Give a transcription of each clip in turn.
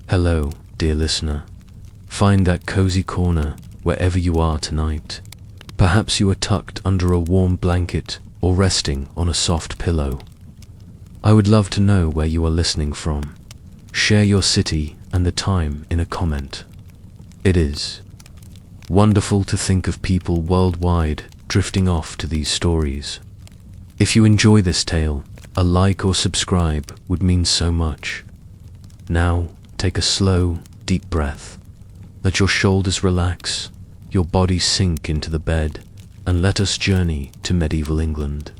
Hello, dear listener. Find that cozy corner wherever you are tonight. Perhaps you are tucked under a warm blanket or resting on a soft pillow. I would love to know where you are listening from. Share your city and the time in a comment. It is wonderful to think of people worldwide drifting off to these stories. If you enjoy this tale, a like or subscribe would mean so much. Now, take a slow, deep breath. Let your shoulders relax, your body sink into the bed, and let us journey to medieval England.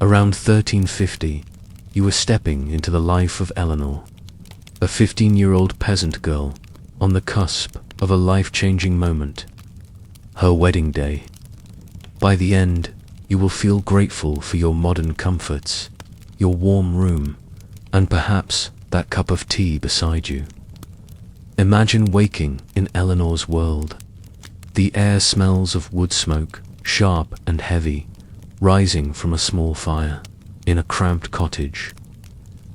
Around 1350, you were stepping into the life of Eleanor, a 15-year-old peasant girl on the cusp of a life-changing moment, her wedding day. By the end, you will feel grateful for your modern comforts, your warm room, and perhaps that cup of tea beside you. Imagine waking in Eleanor's world. The air smells of wood smoke, sharp and heavy, rising from a small fire in a cramped cottage.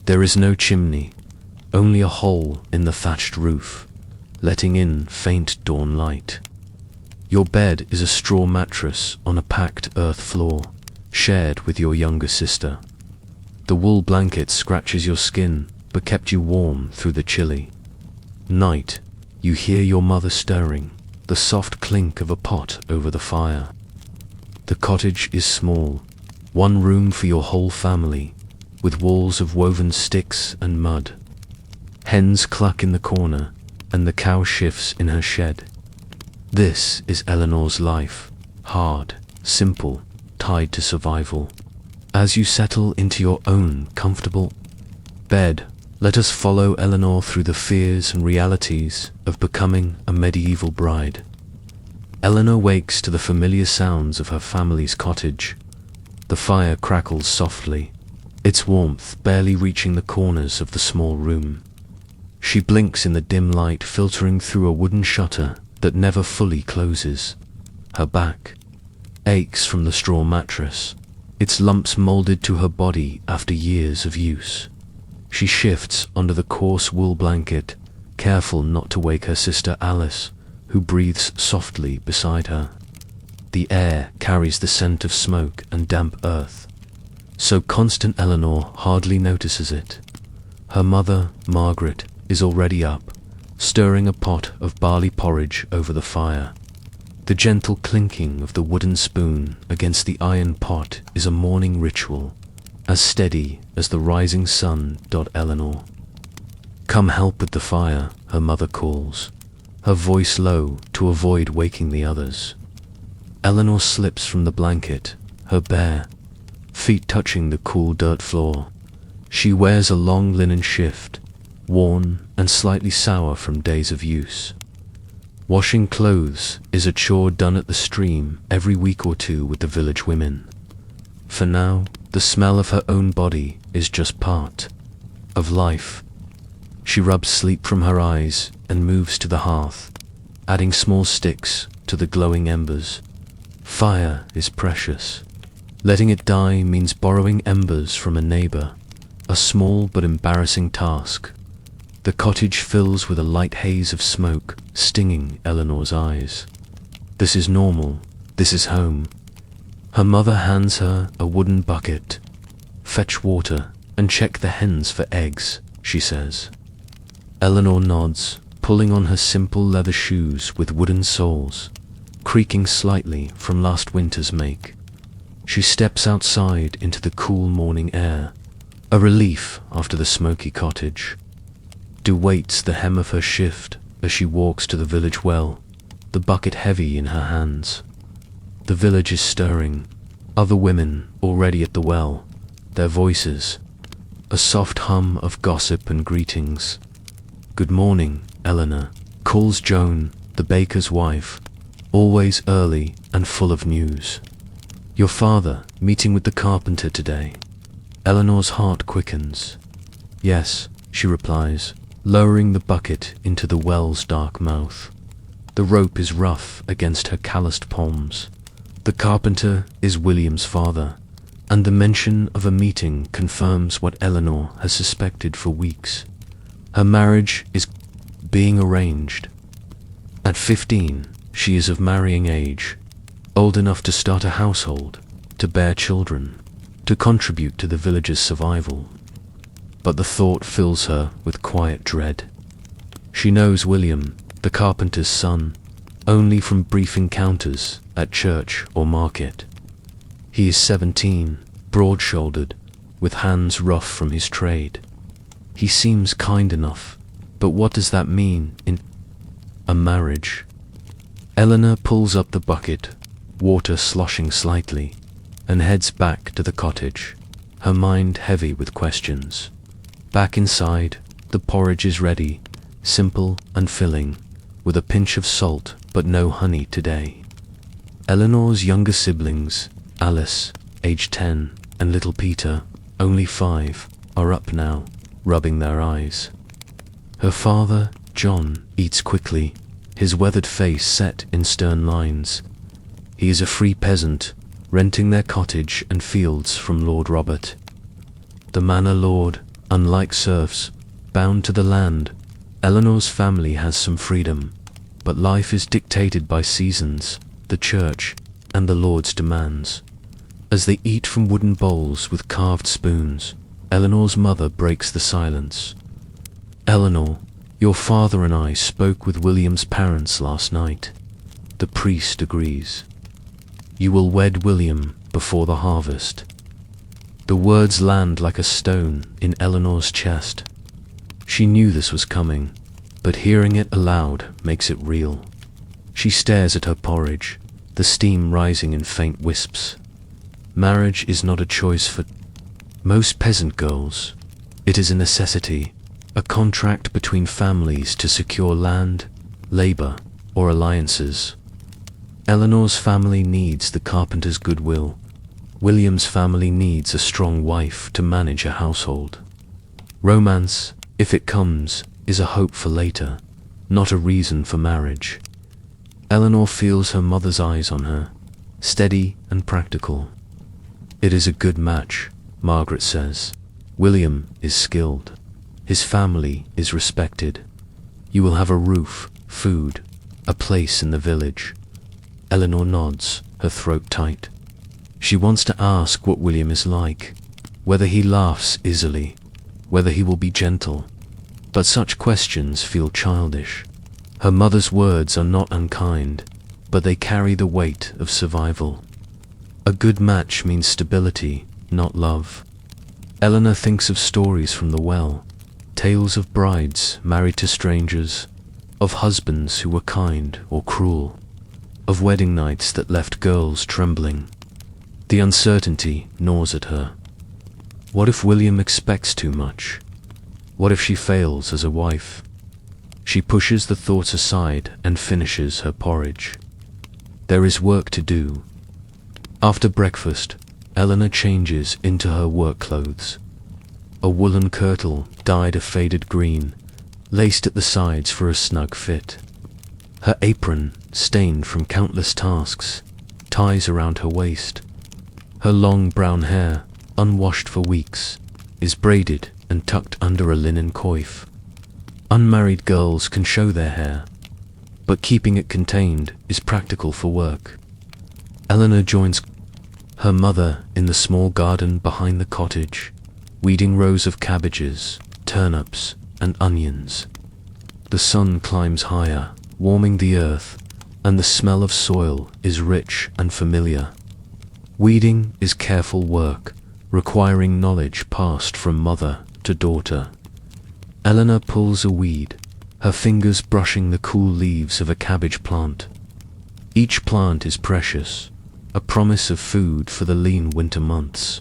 There is no chimney, only a hole in the thatched roof, letting in faint dawn light. Your bed is a straw mattress on a packed earth floor, shared with your younger sister. The wool blanket scratches your skin, but kept you warm through the chilly night. You hear your mother stirring, the soft clink of a pot over the fire. The cottage is small, one room for your whole family, with walls of woven sticks and mud. Hens cluck in the corner, and the cow shifts in her shed. This is Eleanor's life, hard, simple, tied to survival. As you settle into your own comfortable bed, let us follow Eleanor through the fears and realities of becoming a medieval bride. Eleanor wakes to the familiar sounds of her family's cottage. The fire crackles softly, its warmth barely reaching the corners of the small room. She blinks in the dim light filtering through a wooden shutter that never fully closes. Her back aches from the straw mattress, its lumps molded to her body after years of use. She shifts under the coarse wool blanket, careful not to wake her sister Alice, who breathes softly beside her. The air carries the scent of smoke and damp earth, so constant Eleanor hardly notices it. Her mother, Margaret, is already up, stirring a pot of barley porridge over the fire. The gentle clinking of the wooden spoon against the iron pot is a morning ritual, as steady as the rising sun. Eleanor, come help with the fire, her mother calls, her voice low to avoid waking the others. Eleanor slips from the blanket, her bare feet touching the cool dirt floor. She wears a long linen shift, worn and slightly sour from days of use. Washing clothes is a chore done at the stream every week or two with the village women. For now, the smell of her own body is just part of life. She rubs sleep from her eyes and moves to the hearth, adding small sticks to the glowing embers. Fire is precious. Letting it die means borrowing embers from a neighbor, a small but embarrassing task. The cottage fills with a light haze of smoke, stinging Eleanor's eyes. This is normal. This is home. Her mother hands her a wooden bucket. Fetch water and check the hens for eggs, she says. Eleanor nods, pulling on her simple leather shoes with wooden soles, creaking slightly from last winter's make. She steps outside into the cool morning air, a relief after the smoky cottage. Dew waits the hem of her shift as she walks to the village well, the bucket heavy in her hands. The village is stirring, other women already at the well, their voices, a soft hum of gossip and greetings. Good morning, Eleanor, calls Joan, the baker's wife, always early and full of news. Your father meeting with the carpenter today. Eleanor's heart quickens. Yes, she replies, lowering the bucket into the well's dark mouth. The rope is rough against her calloused palms. The carpenter is William's father, and the mention of a meeting confirms what Eleanor has suspected for weeks. Her marriage is being arranged. At 15, she is of marrying age, old enough to start a household, to bear children, to contribute to the village's survival. But the thought fills her with quiet dread. She knows William, the carpenter's son, only from brief encounters at church or market. He is 17, broad-shouldered, with hands rough from his trade. He seems kind enough, but what does that mean in a marriage? Eleanor pulls up the bucket, water sloshing slightly, and heads back to the cottage, her mind heavy with questions. Back inside, the porridge is ready, simple and filling, with a pinch of salt but no honey today. Eleanor's younger siblings, Alice, age 10, and little Peter, only 5, are up now, rubbing their eyes. Her father, John, eats quickly, his weathered face set in stern lines. He is a free peasant, renting their cottage and fields from Lord Robert. The manor lord, unlike serfs, bound to the land, Eleanor's family has some freedom, but life is dictated by seasons, the church, and the Lord's demands. As they eat from wooden bowls with carved spoons, Eleanor's mother breaks the silence. "Eleanor, your father and I spoke with William's parents last night. The priest agrees. You will wed William before the harvest." The words land like a stone in Eleanor's chest. She knew this was coming, but hearing it aloud makes it real. She stares at her porridge, the steam rising in faint wisps. Marriage is not a choice for most peasant girls. It is a necessity, a contract between families to secure land, labor, or alliances. Eleanor's family needs the carpenter's goodwill. William's family needs a strong wife to manage a household. Romance, if it comes, is a hope for later, not a reason for marriage. Eleanor feels her mother's eyes on her, steady and practical. "It is a good match," Margaret says. "William is skilled. His family is respected. You will have a roof, food, a place in the village." Eleanor nods, her throat tight. She wants to ask what William is like, whether he laughs easily, whether he will be gentle, but such questions feel childish. Her mother's words are not unkind, but they carry the weight of survival. A good match means stability, not love. Eleanor thinks of stories from the well, tales of brides married to strangers, of husbands who were kind or cruel, of wedding nights that left girls trembling. The uncertainty gnaws at her. What if William expects too much? What if she fails as a wife? She pushes the thoughts aside and finishes her porridge. There is work to do. After breakfast, Eleanor changes into her work clothes. A woolen kirtle dyed a faded green, laced at the sides for a snug fit. Her apron, stained from countless tasks, ties around her waist. Her long brown hair, unwashed for weeks, is braided and tucked under a linen coif. Unmarried girls can show their hair, but keeping it contained is practical for work. Eleanor joins her mother in the small garden behind the cottage, weeding rows of cabbages, turnips, and onions. The sun climbs higher, warming the earth, and the smell of soil is rich and familiar. Weeding is careful work, requiring knowledge passed from mother to daughter. Eleanor pulls a weed, her fingers brushing the cool leaves of a cabbage plant. Each plant is precious, a promise of food for the lean winter months.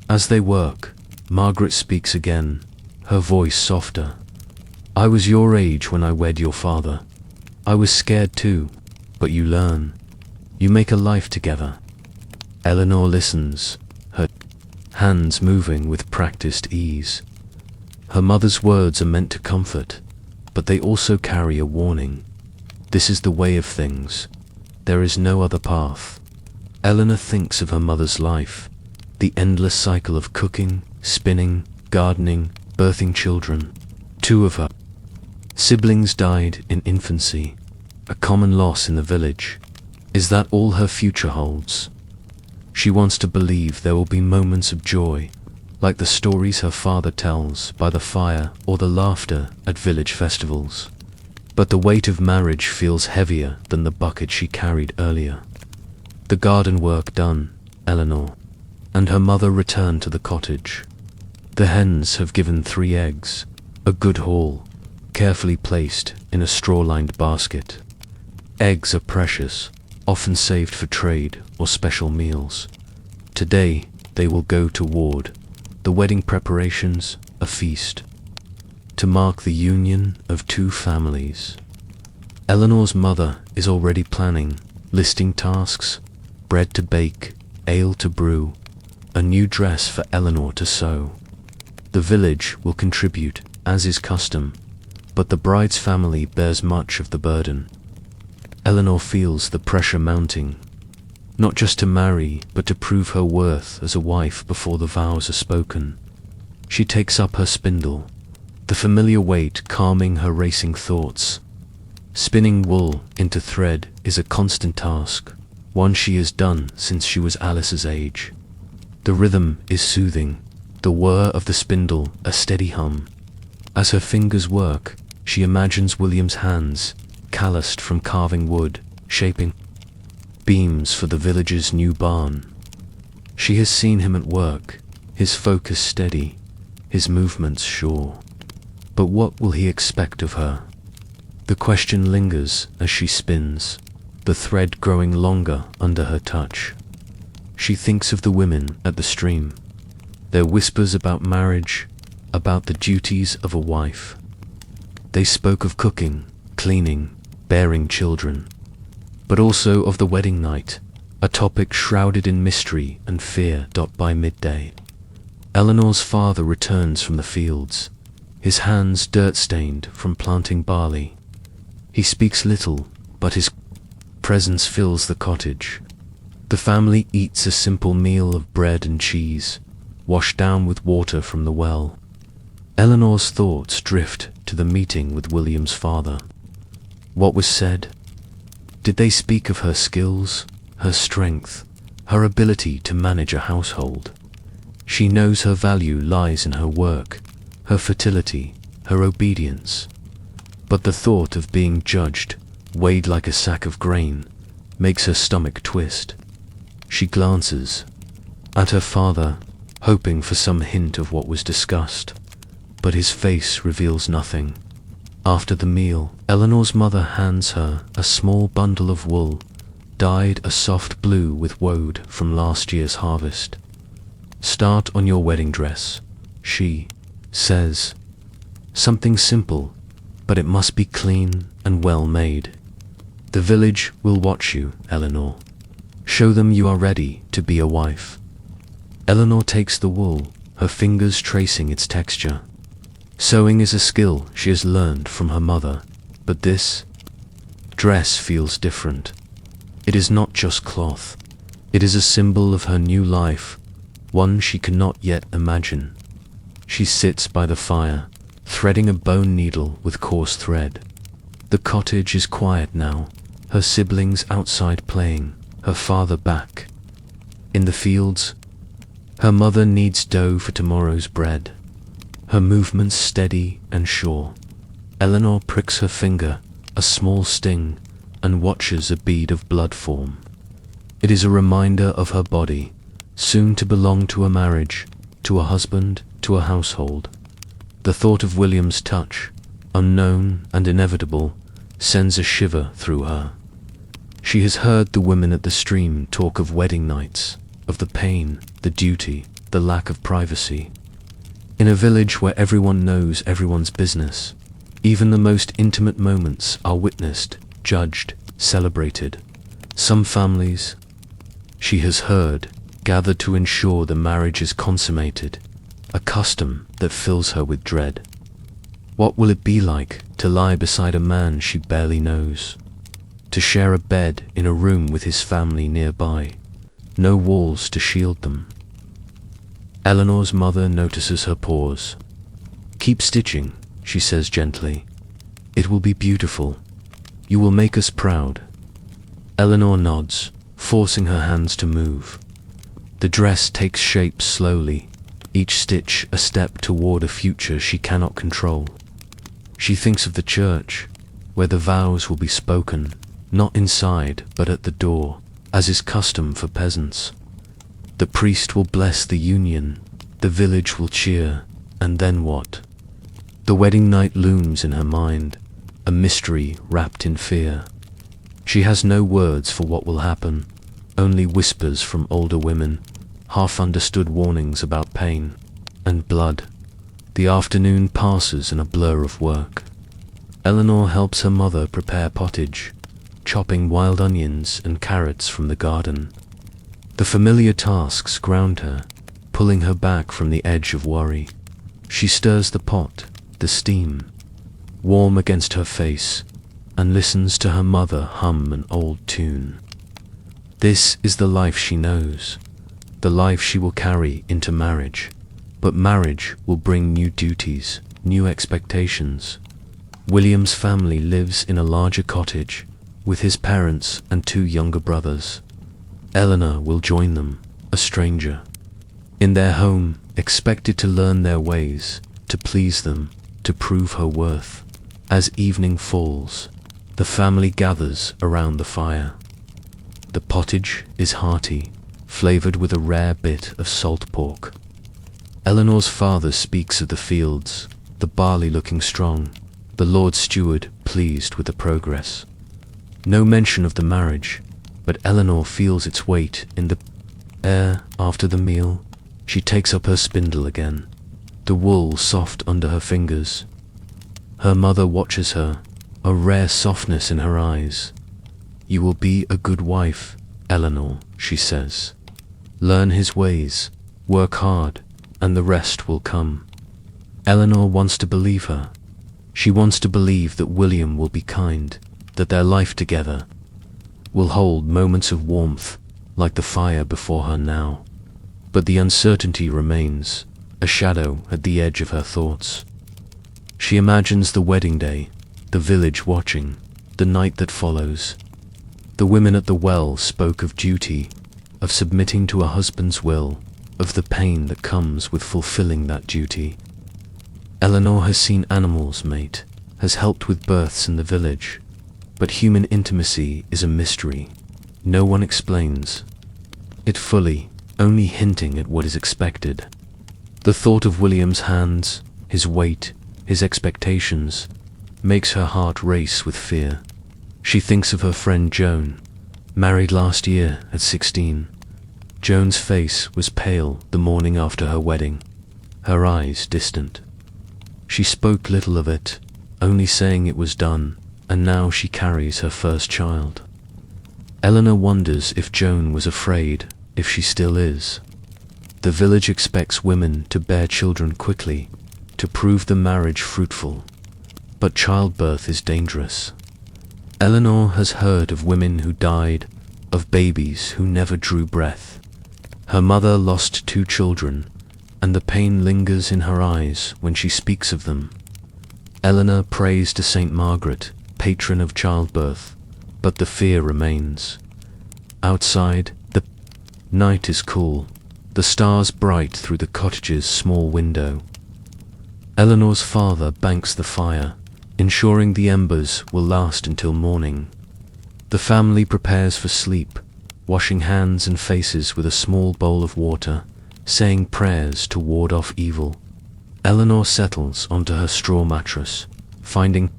As they work, Margaret speaks again, her voice softer. "I was your age when I wed your father. I was scared too, but you learn. You make a life together." Eleanor listens, her hands moving with practiced ease. Her mother's words are meant to comfort, but they also carry a warning. This is the way of things. There is no other path. Eleanor thinks of her mother's life, the endless cycle of cooking, spinning, gardening, birthing children. 2 of her Siblings died in infancy, a common loss in the village. Is that all her future holds? She wants to believe there will be moments of joy, like the stories her father tells by the fire or the laughter at village festivals. But the weight of marriage feels heavier than the bucket she carried earlier. The garden work done, Eleanor and her mother return to the cottage. The hens have given 3 eggs, a good haul, carefully placed in a straw-lined basket. Eggs are precious, often saved for trade or special meals. Today they will go to Ward. The wedding preparations, a feast, to mark the union of 2 families. Eleanor's mother is already planning, listing tasks, bread to bake, ale to brew, a new dress for Eleanor to sew. The village will contribute, as is custom, but the bride's family bears much of the burden. Eleanor feels the pressure mounting, not just to marry, but to prove her worth as a wife before the vows are spoken. She takes up her spindle, the familiar weight calming her racing thoughts. Spinning wool into thread is a constant task, one she has done since she was Alice's age. The rhythm is soothing, the whir of the spindle a steady hum. As her fingers work, she imagines William's hands, calloused from carving wood, shaping beams for the village's new barn. She has seen him at work, his focus steady, his movements sure. But what will he expect of her? The question lingers as she spins, the thread growing longer under her touch. She thinks of the women at the stream, their whispers about marriage, about the duties of a wife. They spoke of cooking, cleaning, bearing children, but also of the wedding night, a topic shrouded in mystery and fear. By midday, Eleanor's father returns from the fields, his hands dirt-stained from planting barley. He speaks little, but his presence fills the cottage. The family eats a simple meal of bread and cheese, washed down with water from the well. Eleanor's thoughts drift to the meeting with William's father. What was said? Did they speak of her skills, her strength, her ability to manage a household? She knows her value lies in her work, her fertility, her obedience. But the thought of being judged, weighed like a sack of grain, makes her stomach twist. She glances at her father, hoping for some hint of what was discussed, but his face reveals nothing. After the meal, Eleanor's mother hands her a small bundle of wool, dyed a soft blue with woad from last year's harvest. Start on your wedding dress, she says. Something simple, but it must be clean and well made. The village will watch you, Eleanor. Show them you are ready to be a wife. Eleanor takes the wool, her fingers tracing its texture. Sewing is a skill she has learned from her mother, but this dress feels different. It is not just cloth. It is a symbol of her new life, one she cannot yet imagine. She sits by the fire, threading a bone needle with coarse thread. The cottage is quiet now, her siblings outside playing, her father back in the fields. Her mother kneads dough for tomorrow's bread, her movements steady and sure. Eleanor pricks her finger, a small sting, and watches a bead of blood form. It is a reminder of her body, soon to belong to a marriage, to a husband, to a household. The thought of William's touch, unknown and inevitable, sends a shiver through her. She has heard the women at the stream talk of wedding nights, of the pain, the duty, the lack of privacy. In a village where everyone knows everyone's business, even the most intimate moments are witnessed, judged, celebrated. Some families, she has heard, gather to ensure the marriage is consummated, a custom that fills her with dread. What will it be like to lie beside a man she barely knows? To share a bed in a room with his family nearby, no walls to shield them. Eleanor's mother notices her pause. Keep stitching, she says gently. It will be beautiful. You will make us proud. Eleanor nods, forcing her hands to move. The dress takes shape slowly, each stitch a step toward a future she cannot control. She thinks of the church, where the vows will be spoken, not inside but at the door, as is custom for peasants. The priest will bless the union, the village will cheer, and then what? The wedding night looms in her mind, a mystery wrapped in fear. She has no words for what will happen, only whispers from older women, half-understood warnings about pain and blood. The afternoon passes in a blur of work. Eleanor helps her mother prepare pottage, chopping wild onions and carrots from the garden. The familiar tasks ground her, pulling her back from the edge of worry. She stirs the pot, the steam, warm against her face, and listens to her mother hum an old tune. This is the life she knows, the life she will carry into marriage. But marriage will bring new duties, new expectations. William's family lives in a larger cottage, with his parents and 2 younger brothers. Eleanor will join them, a stranger. In their home, expected to learn their ways, to please them, to prove her worth. As evening falls, the family gathers around the fire. The pottage is hearty, flavored with a rare bit of salt pork. Eleanor's father speaks of the fields, the barley looking strong, the Lord Steward pleased with the progress. No mention of the marriage, but Eleanor feels its weight in the air. After the meal, she takes up her spindle again, the wool soft under her fingers. Her mother watches her, a rare softness in her eyes. "You will be a good wife, Eleanor," she says. "Learn his ways, work hard, and the rest will come." Eleanor wants to believe her. She wants to believe that William will be kind, that their life together will hold moments of warmth like the fire before her now. But the uncertainty remains, a shadow at the edge of her thoughts. She imagines the wedding day, the village watching, the night that follows. The women at the well spoke of duty, of submitting to a husband's will, of the pain that comes with fulfilling that duty. Eleanor has seen animals mate, has helped with births in the village, but human intimacy is a mystery. No one explains it fully, only hinting at what is expected. The thought of William's hands, his weight, his expectations, makes her heart race with fear. She thinks of her friend Joan, married last year at 16. Joan's face was pale the morning after her wedding, her eyes distant. She spoke little of it, only saying it was done, and now she carries her first child. Eleanor wonders if Joan was afraid, if she still is. The village expects women to bear children quickly, to prove the marriage fruitful. But childbirth is dangerous. Eleanor has heard of women who died, of babies who never drew breath. Her mother lost 2 children, and the pain lingers in her eyes when she speaks of them. Eleanor prays to Saint Margaret, patron of childbirth, but the fear remains. Outside, the night is cool, the stars bright through the cottage's small window. Eleanor's father banks the fire, ensuring the embers will last until morning. The family prepares for sleep, washing hands and faces with a small bowl of water, saying prayers to ward off evil. Eleanor settles onto her straw mattress, finding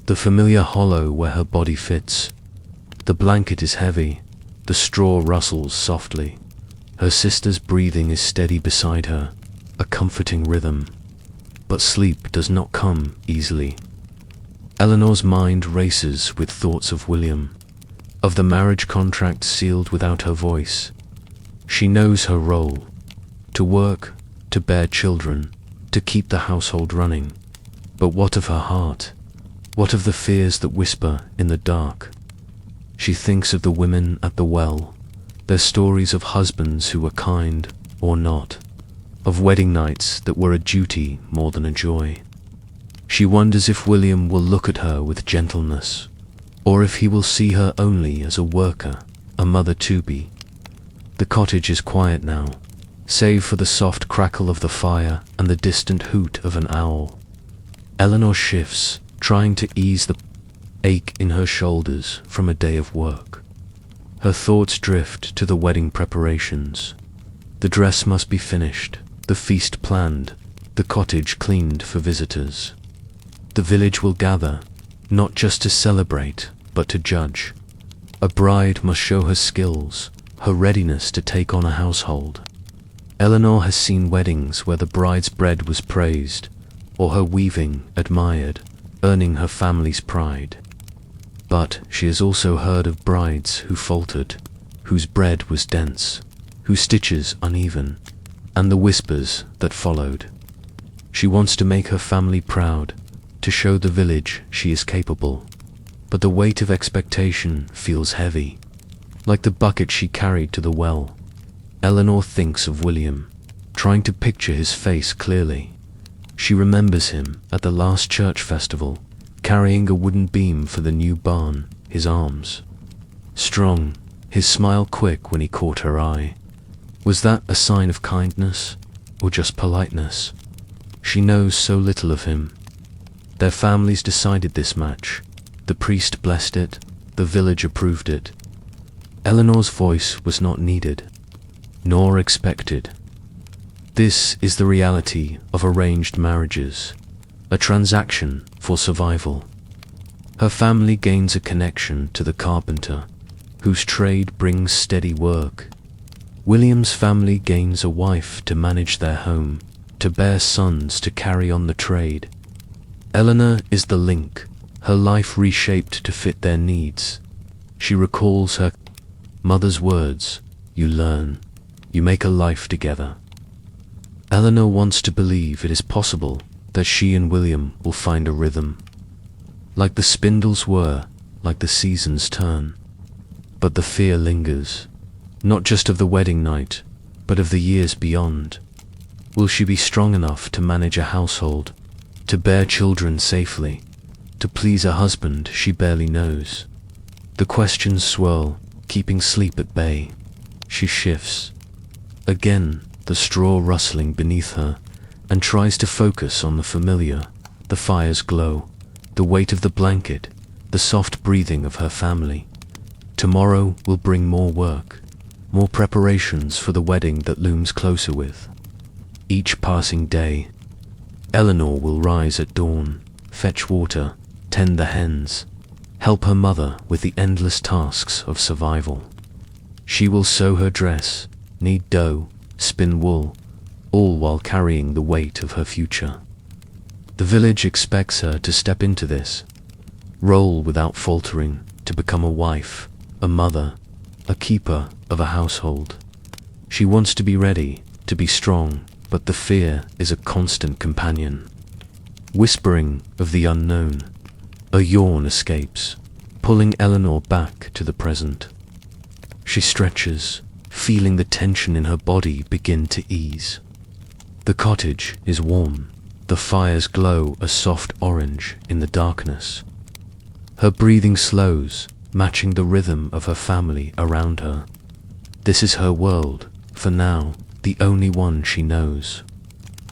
the familiar hollow where her body fits. The blanket is heavy, the straw rustles softly. Her sister's breathing is steady beside her, a comforting rhythm. But sleep does not come easily. Eleanor's mind races with thoughts of William, of the marriage contract sealed without her voice. She knows her role, to work, to bear children, to keep the household running. But what of her heart? What of the fears that whisper in the dark? She thinks of the women at the well, their stories of husbands who were kind or not, of wedding nights that were a duty more than a joy. She wonders if William will look at her with gentleness, or if he will see her only as a worker, a mother-to-be. The cottage is quiet now, save for the soft crackle of the fire and the distant hoot of an owl. Eleanor shifts, trying to ease the ache in her shoulders from a day of work. Her thoughts drift to the wedding preparations. The dress must be finished, the feast planned, the cottage cleaned for visitors. The village will gather, not just to celebrate, but to judge. A bride must show her skills, her readiness to take on a household. Eleanor has seen weddings where the bride's bread was praised, or her weaving admired, earning her family's pride. But she has also heard of brides who faltered, whose bread was dense, whose stitches uneven, and the whispers that followed. She wants to make her family proud, to show the village she is capable. But the weight of expectation feels heavy, like the bucket she carried to the well. Eleanor thinks of William, trying to picture his face clearly. She remembers him at the last church festival, carrying a wooden beam for the new barn, his arms strong, his smile quick when he caught her eye. Was that a sign of kindness, or just politeness? She knows so little of him. Their families decided this match. The priest blessed it, the village approved it. Eleanor's voice was not needed, nor expected. This is the reality of arranged marriages, a transaction for survival. Her family gains a connection to the carpenter, whose trade brings steady work. William's family gains a wife to manage their home, to bear sons to carry on the trade. Eleanor is the link, her life reshaped to fit their needs. She recalls her mother's words, "You learn, you make a life together." Eleanor wants to believe it is possible that she and William will find a rhythm, like the spindles were, like the seasons turn. But the fear lingers, not just of the wedding night, but of the years beyond. Will she be strong enough to manage a household, to bear children safely, to please a husband she barely knows? The questions swirl, keeping sleep at bay. She shifts, again the straw rustling beneath her, and tries to focus on the familiar, the fire's glow, the weight of the blanket, the soft breathing of her family. Tomorrow will bring more work, more preparations for the wedding that looms closer with each passing day. Eleanor will rise at dawn, fetch water, tend the hens, help her mother with the endless tasks of survival. She will sew her dress, knead dough, spin wool, all while carrying the weight of her future. The village expects her to step into this role without faltering, to become a wife, a mother, a keeper of a household. She wants to be ready, to be strong, but the fear is a constant companion. Whispering of the unknown, a yawn escapes, pulling Eleanor back to the present. She stretches, feeling the tension in her body begin to ease. The cottage is warm, the fires glow a soft orange in the darkness. Her breathing slows, matching the rhythm of her family around her. This is her world, for now, the only one she knows.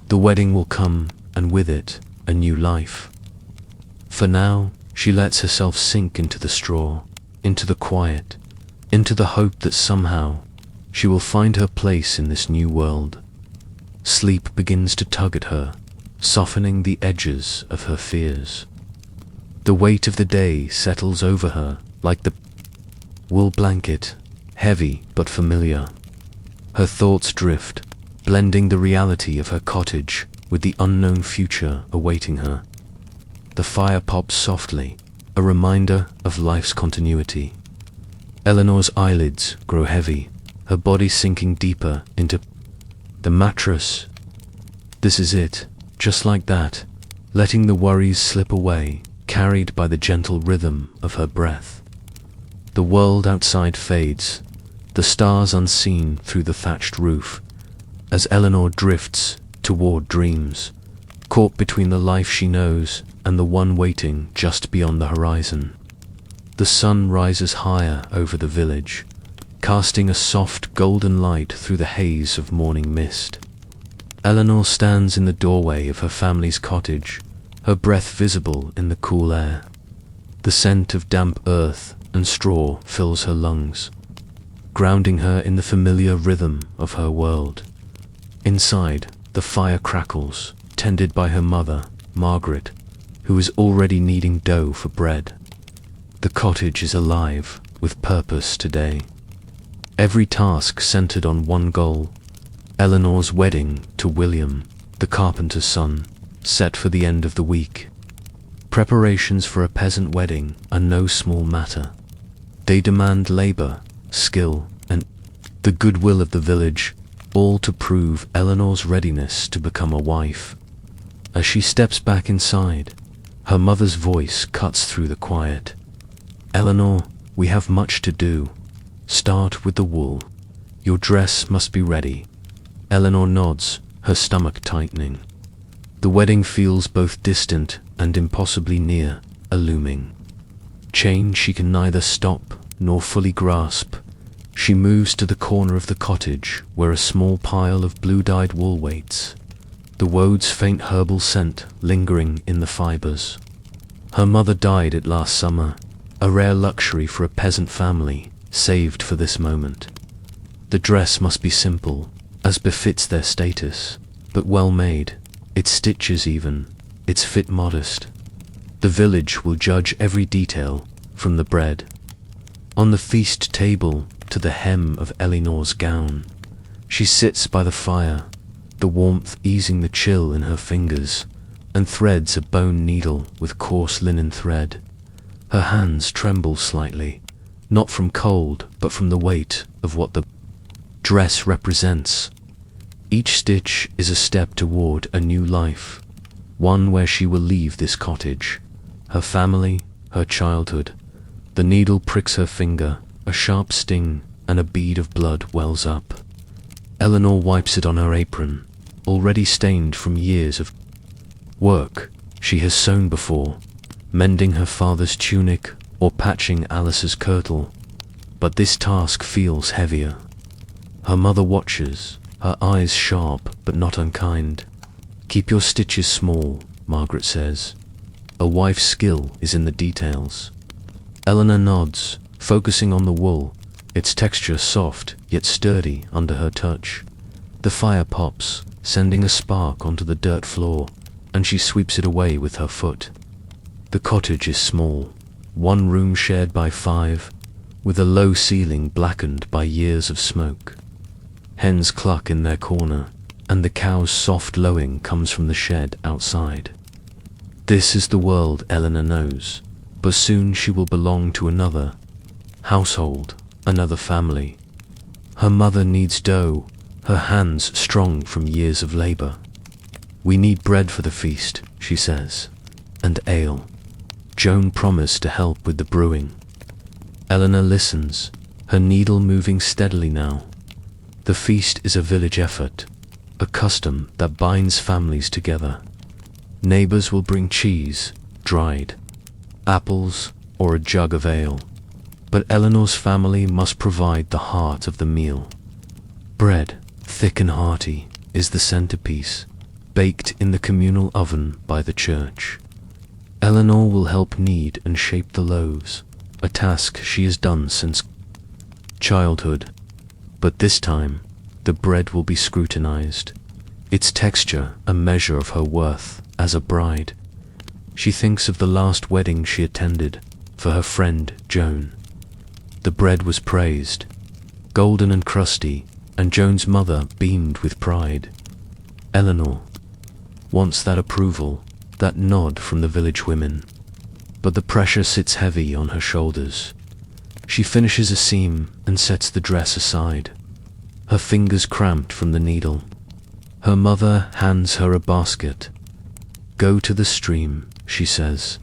The wedding will come, and with it, a new life. For now, she lets herself sink into the straw, into the quiet, into the hope that somehow she will find her place in this new world. Sleep begins to tug at her, softening the edges of her fears. The weight of the day settles over her like the wool blanket, heavy but familiar. Her thoughts drift, blending the reality of her cottage with the unknown future awaiting her. The fire pops softly, a reminder of life's continuity. Eleanor's eyelids grow heavy, her body sinking deeper into the mattress. This is it, just like that, letting the worries slip away, carried by the gentle rhythm of her breath. The world outside fades, the stars unseen through the thatched roof, as Eleanor drifts toward dreams, caught between the life she knows and the one waiting just beyond the horizon. The sun rises higher over the village, casting a soft golden light through the haze of morning mist. Eleanor stands in the doorway of her family's cottage, her breath visible in the cool air. The scent of damp earth and straw fills her lungs, grounding her in the familiar rhythm of her world. Inside, the fire crackles, tended by her mother, Margaret, who is already kneading dough for bread. The cottage is alive with purpose today. Every task centered on one goal: Eleanor's wedding to William, the carpenter's son, set for the end of the week. Preparations for a peasant wedding are no small matter. They demand labor, skill, and the goodwill of the village, all to prove Eleanor's readiness to become a wife. As she steps back inside, her mother's voice cuts through the quiet. "Eleanor, we have much to do. Start with the wool. Your dress must be ready." Eleanor nods, her stomach tightening. The wedding feels both distant and impossibly near, a looming chain she can neither stop nor fully grasp. She moves to the corner of the cottage where a small pile of blue-dyed wool waits, the woad's faint herbal scent lingering in the fibers. Her mother dyed it last summer, a rare luxury for a peasant family, saved for this moment. The dress must be simple, as befits their status, but well made, its stitches even, its fit modest. The village will judge every detail, from the bread on the feast table to the hem of Eleanor's gown. She sits by the fire, the warmth easing the chill in her fingers, and threads a bone needle with coarse linen thread. Her hands tremble slightly, not from cold, but from the weight of what the dress represents. Each stitch is a step toward a new life, one where she will leave this cottage, her family, her childhood. The needle pricks her finger, a sharp sting, and a bead of blood wells up. Eleanor wipes it on her apron, already stained from years of work she has sewn before, mending her father's tunic or patching Alice's kirtle. But this task feels heavier. Her mother watches, her eyes sharp but not unkind. "Keep your stitches small," Margaret says. "A wife's skill is in the details." Eleanor nods, focusing on the wool, its texture soft yet sturdy under her touch. The fire pops, sending a spark onto the dirt floor, and she sweeps it away with her foot. The cottage is small, one room shared by 5, with a low ceiling blackened by years of smoke. Hens cluck in their corner, and the cow's soft lowing comes from the shed outside. This is the world Eleanor knows, but soon she will belong to another household, another family. Her mother needs dough, her hands strong from years of labor. "We need bread for the feast," she says, "and ale." Joan promised to help with the brewing. Eleanor listens, her needle moving steadily now. The feast is a village effort, a custom that binds families together. Neighbors will bring cheese, dried apples, or a jug of ale. But Eleanor's family must provide the heart of the meal. Bread, thick and hearty, is the centerpiece, baked in the communal oven by the church. Eleanor will help knead and shape the loaves, a task she has done since childhood. But this time, the bread will be scrutinized, its texture a measure of her worth as a bride. She thinks of the last wedding she attended for her friend Joan. The bread was praised, golden and crusty, and Joan's mother beamed with pride. Eleanor wants that approval, that nod from the village women, but the pressure sits heavy on her shoulders. She finishes a seam and sets the dress aside, her fingers cramped from the needle. Her mother hands her a basket. "Go to the stream," she says.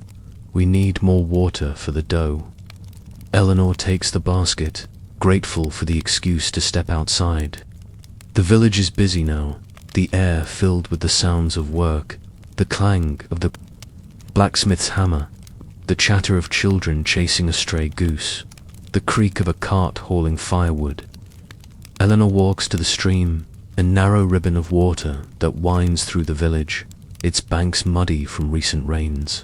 "We need more water for the dough." Eleanor takes the basket, grateful for the excuse to step outside. The village is busy now, the air filled with the sounds of work, The clang of the blacksmith's hammer, the chatter of children chasing a stray goose, the creak of a cart hauling firewood. Eleanor walks to the stream, a narrow ribbon of water that winds through the village, its banks muddy from recent rains.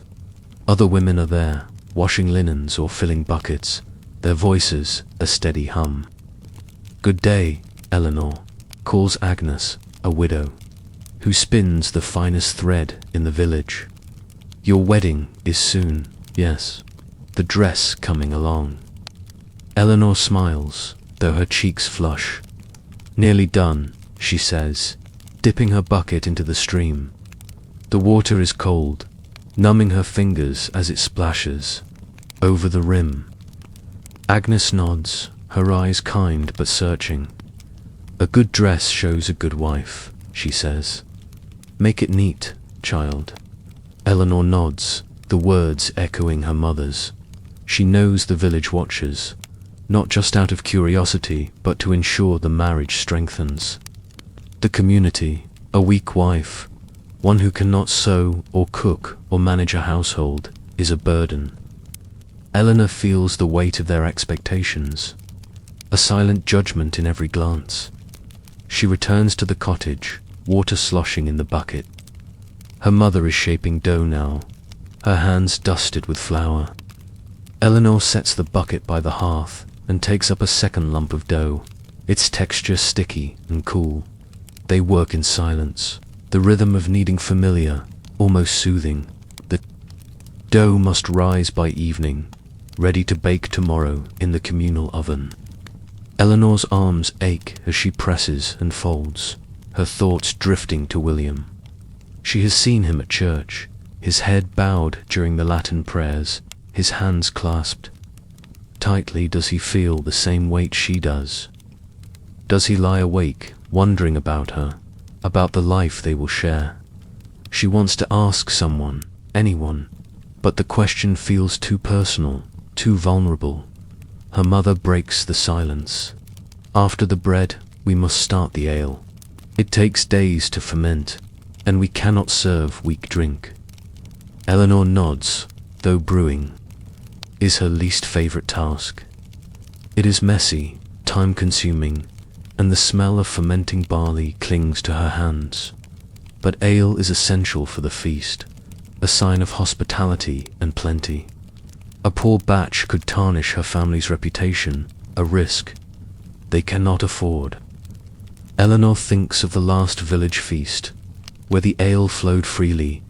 Other women are there, washing linens or filling buckets, their voices a steady hum. "Good day, Eleanor," calls Agnes, a widow, who spins the finest thread in the village. "Your wedding is soon, yes, the dress coming along." Eleanor smiles, though her cheeks flush. "Nearly done," she says, dipping her bucket into the stream. The water is cold, numbing her fingers as it splashes over the rim. Agnes nods, her eyes kind but searching. "A good dress shows a good wife," she says. "Make it neat, child." Eleanor nods, the words echoing her mother's. She knows the village watches, not just out of curiosity, but to ensure the marriage strengthens. The community, a weak wife, one who cannot sew or cook or manage a household, is a burden. Eleanor feels the weight of their expectations, a silent judgment in every glance. She returns to the cottage, water sloshing in the bucket. Her mother is shaping dough now, her hands dusted with flour. Eleanor sets the bucket by the hearth and takes up a second lump of dough, its texture sticky and cool. They work in silence, the rhythm of kneading familiar, almost soothing. The dough must rise by evening, ready to bake tomorrow in the communal oven. Eleanor's arms ache as she presses and folds, her thoughts drifting to William. She has seen him at church, his head bowed during the Latin prayers, his hands clasped. Tightly does he feel the same weight she does. Does he lie awake, wondering about her, about the life they will share? She wants to ask someone, anyone, but the question feels too personal, too vulnerable. Her mother breaks the silence. "After the bread, we must start the ale. It takes days to ferment, and we cannot serve weak drink." Eleanor nods, though brewing is her least favorite task. It is messy, time-consuming, and the smell of fermenting barley clings to her hands. But ale is essential for the feast, a sign of hospitality and plenty. A poor batch could tarnish her family's reputation, a risk they cannot afford. Eleanor thinks of the last village feast, where the ale flowed freely,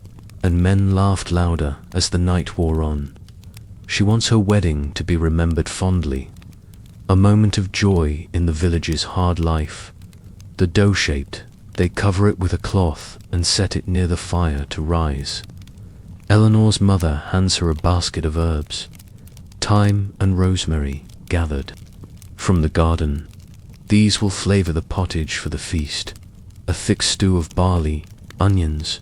and men laughed louder as the night wore on. She wants her wedding to be remembered fondly, a moment of joy in the village's hard life. The dough shaped, they cover it with a cloth and set it near the fire to rise. Eleanor's mother hands her a basket of herbs, thyme and rosemary gathered from the garden. These will flavor the pottage for the feast, a thick stew of barley, onions,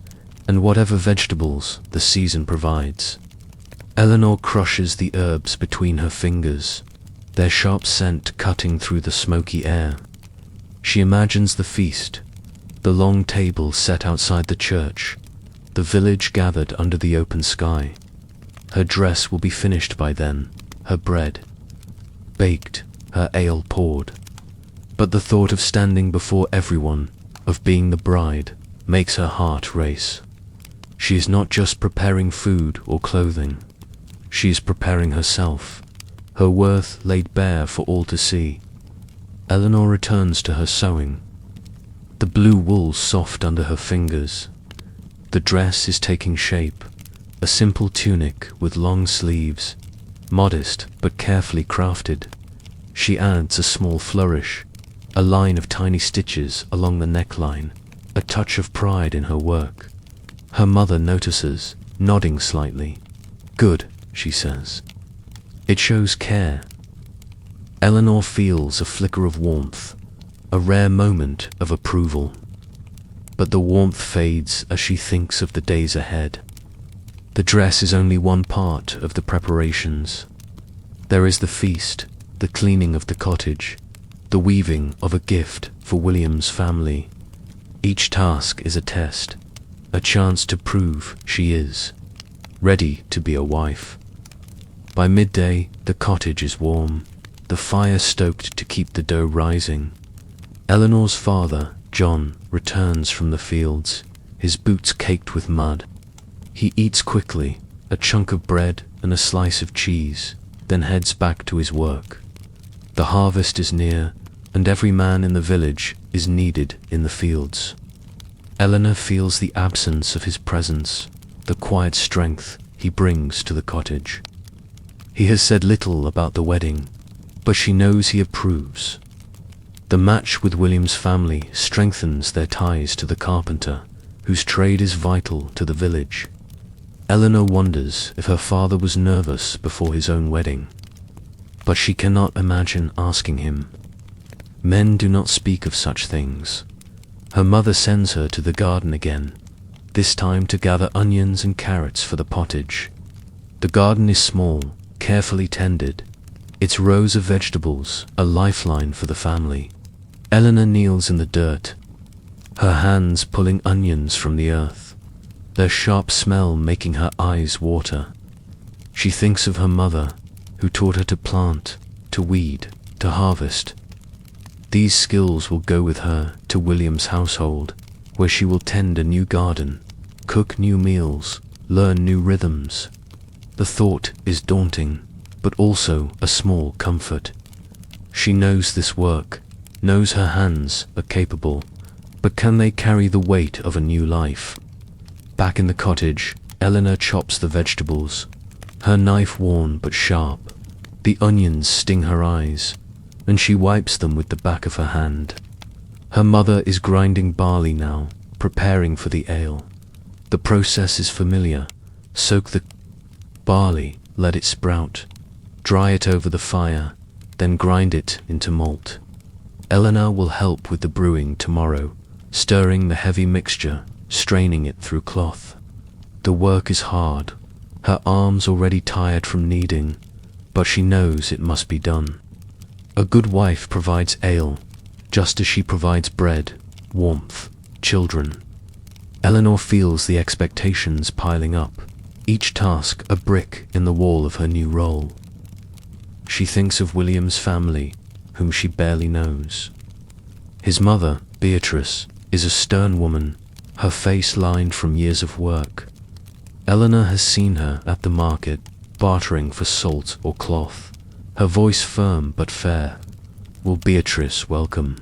and whatever vegetables the season provides. Eleanor crushes the herbs between her fingers, their sharp scent cutting through the smoky air. She imagines the feast, the long table set outside the church, the village gathered under the open sky. Her dress will be finished by then, her bread baked, her ale poured. But the thought of standing before everyone, of being the bride, makes her heart race. She is not just preparing food or clothing. She is preparing herself, her worth laid bare for all to see. Eleanor returns to her sewing, the blue wool soft under her fingers. The dress is taking shape, a simple tunic with long sleeves, modest but carefully crafted. She adds a small flourish, a line of tiny stitches along the neckline, a touch of pride in her work. Her mother notices, nodding slightly. "Good," she says. It shows care. Eleanor feels a flicker of warmth, a rare moment of approval. But the warmth fades as she thinks of the days ahead. The dress is only one part of the preparations. There is the feast, the cleaning of the cottage, the weaving of a gift for William's family. Each task is a test, a chance to prove she is ready to be a wife. By midday, the cottage is warm, the fire stoked to keep the dough rising. Eleanor's father, John, returns from the fields, his boots caked with mud. He eats quickly, a chunk of bread and a slice of cheese, then heads back to his work. The harvest is near, and every man in the village is needed in the fields. Eleanor feels the absence of his presence, the quiet strength he brings to the cottage. He has said little about the wedding, but she knows he approves. The match with William's family strengthens their ties to the carpenter, whose trade is vital to the village. Eleanor wonders if her father was nervous before his own wedding, but she cannot imagine asking him. Men do not speak of such things. Her mother sends her to the garden again, this time to gather onions and carrots for the pottage. The garden is small, carefully tended, its rows of vegetables a lifeline for the family. Eleanor kneels in the dirt, her hands pulling onions from the earth, their sharp smell making her eyes water. She thinks of her mother, who taught her to plant, to weed, to harvest. These skills will go with her to William's household, where she will tend a new garden, cook new meals, learn new rhythms. The thought is daunting, but also a small comfort. She knows this work, knows her hands are capable, but can they carry the weight of a new life? Back in the cottage, Eleanor chops the vegetables, her knife worn but sharp. The onions sting her eyes, and she wipes them with the back of her hand. Her mother is grinding barley now, preparing for the ale. The process is familiar. Soak the barley, let it sprout, dry it over the fire, then grind it into malt. Eleanor will help with the brewing tomorrow, stirring the heavy mixture, straining it through cloth. The work is hard, her arms already tired from kneading, but she knows it must be done. A good wife provides ale, just as she provides bread, warmth, children. Eleanor feels the expectations piling up, each task a brick in the wall of her new role. She thinks of William's family, whom she barely knows. His mother, Beatrice, is a stern woman, her face lined from years of work. Eleanor has seen her at the market, bartering for salt or cloth, her voice firm but fair. Will Beatrice welcome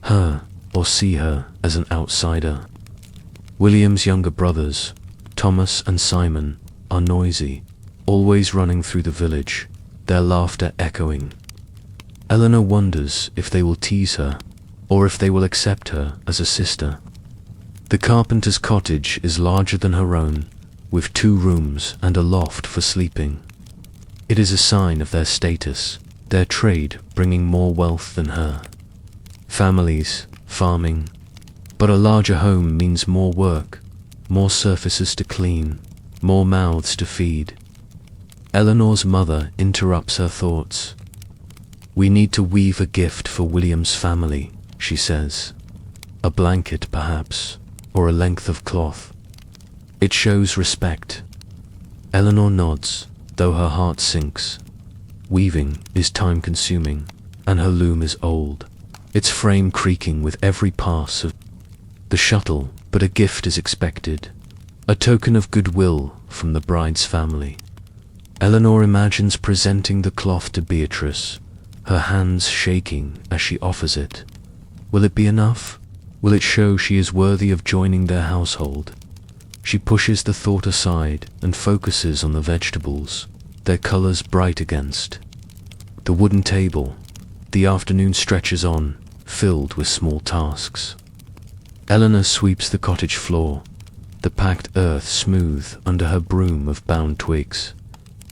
her or see her as an outsider? William's younger brothers, Thomas and Simon, are noisy, always running through the village, their laughter echoing. Eleanor wonders if they will tease her, or if they will accept her as a sister. The carpenter's cottage is larger than her own, with 2 rooms and a loft for sleeping. It is a sign of their status, their trade bringing more wealth than her. Families, farming, but a larger home means more work, more surfaces to clean, more mouths to feed. Eleanor's mother interrupts her thoughts. We need to weave a gift for William's family, she says. A blanket, perhaps, or a length of cloth. It shows respect. Eleanor nods, though her heart sinks. Weaving is time-consuming, and her loom is old, its frame creaking with every pass of the shuttle, but a gift is expected, a token of goodwill from the bride's family. Eleanor imagines presenting the cloth to Beatrice, her hands shaking as she offers it. Will it be enough? Will it show she is worthy of joining their household? She pushes the thought aside and focuses on the vegetables, their colors bright against the wooden table. The afternoon stretches on, filled with small tasks. Eleanor sweeps the cottage floor, the packed earth smooth under her broom of bound twigs.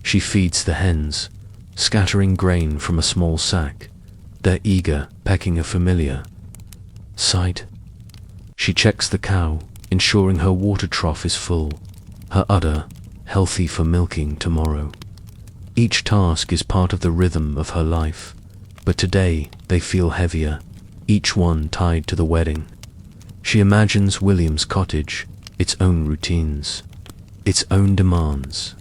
She feeds the hens, scattering grain from a small sack, their eager pecking a familiar sight. She checks the cow, ensuring her water trough is full, her udder healthy for milking tomorrow. Each task is part of the rhythm of her life, but today they feel heavier, each one tied to the wedding. She imagines William's cottage, its own routines, its own demands.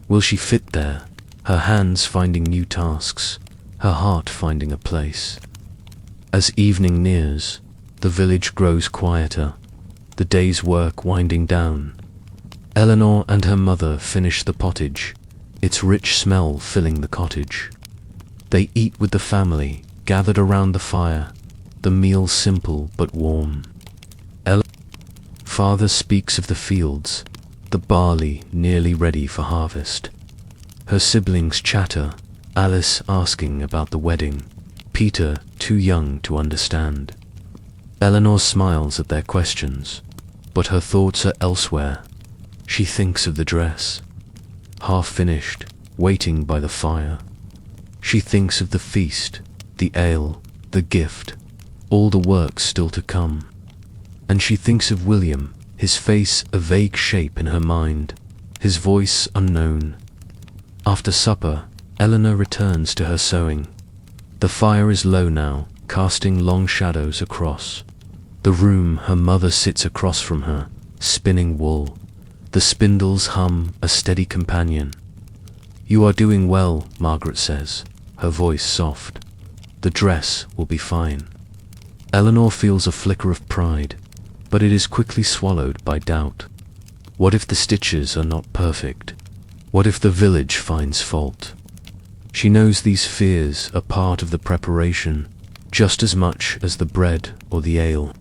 Will she fit there, her hands finding new tasks, her heart finding a place? As evening nears, the village grows quieter, the day's work winding down. Eleanor and her mother finish the pottage, its rich smell filling the cottage. They eat with the family, gathered around the fire, the meal simple but warm. Father speaks of the fields, the barley nearly ready for harvest. Her siblings chatter, Alice asking about the wedding, Peter too young to understand. Eleanor smiles at their questions, but her thoughts are elsewhere. She thinks of the dress, half finished, waiting by the fire. She thinks of the feast, the ale, the gift, all the work still to come. And she thinks of William, his face a vague shape in her mind, his voice unknown. After supper, Eleanor returns to her sewing. The fire is low now, casting long shadows across. The room her mother sits across from her, spinning wool. The spindles hum, a steady companion. "You are doing well," Margaret says, her voice soft. "The dress will be fine." Eleanor feels a flicker of pride, but it is quickly swallowed by doubt. What if the stitches are not perfect? What if the village finds fault? She knows these fears are part of the preparation, just as much as the bread or the ale.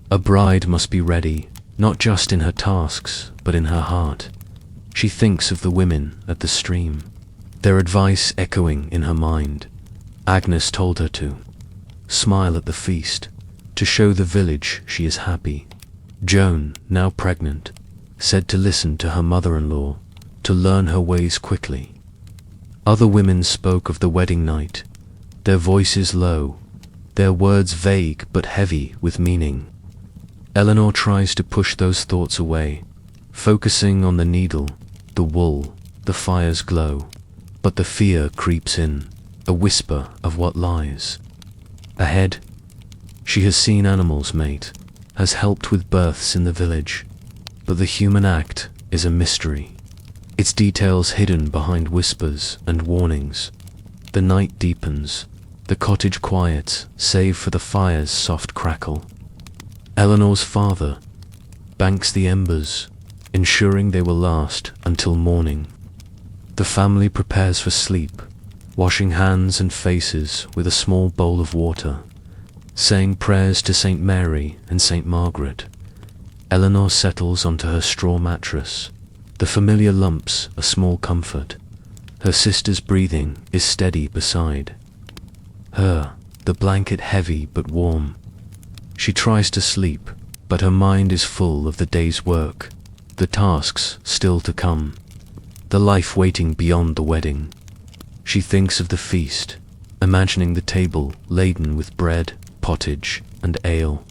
A bride must be ready, not just in her tasks, but in her heart. She thinks of the women at the stream, their advice echoing in her mind. Agnes told her to smile at the feast, to show the village she is happy. Joan, now pregnant, said to listen to her mother-in-law, to learn her ways quickly. Other women spoke of the wedding night, their voices low, their words vague but heavy with meaning. Eleanor tries to push those thoughts away, focusing on the needle, the wool, the fire's glow. But the fear creeps in, a whisper of what lies ahead. She has seen animals mate, has helped with births in the village, but the human act is a mystery, its details hidden behind whispers and warnings. The night deepens, the cottage quiets, save for the fire's soft crackle. Eleanor's father banks the embers, ensuring they will last until morning. The family prepares for sleep, washing hands and faces with a small bowl of water, saying prayers to St. Mary and St. Margaret. Eleanor settles onto her straw mattress, the familiar lumps a small comfort. Her sister's breathing is steady beside her, the blanket heavy but warm. She tries to sleep, but her mind is full of the day's work, the tasks still to come, the life waiting beyond the wedding. She thinks of the feast, imagining the table laden with bread, pottage, and ale.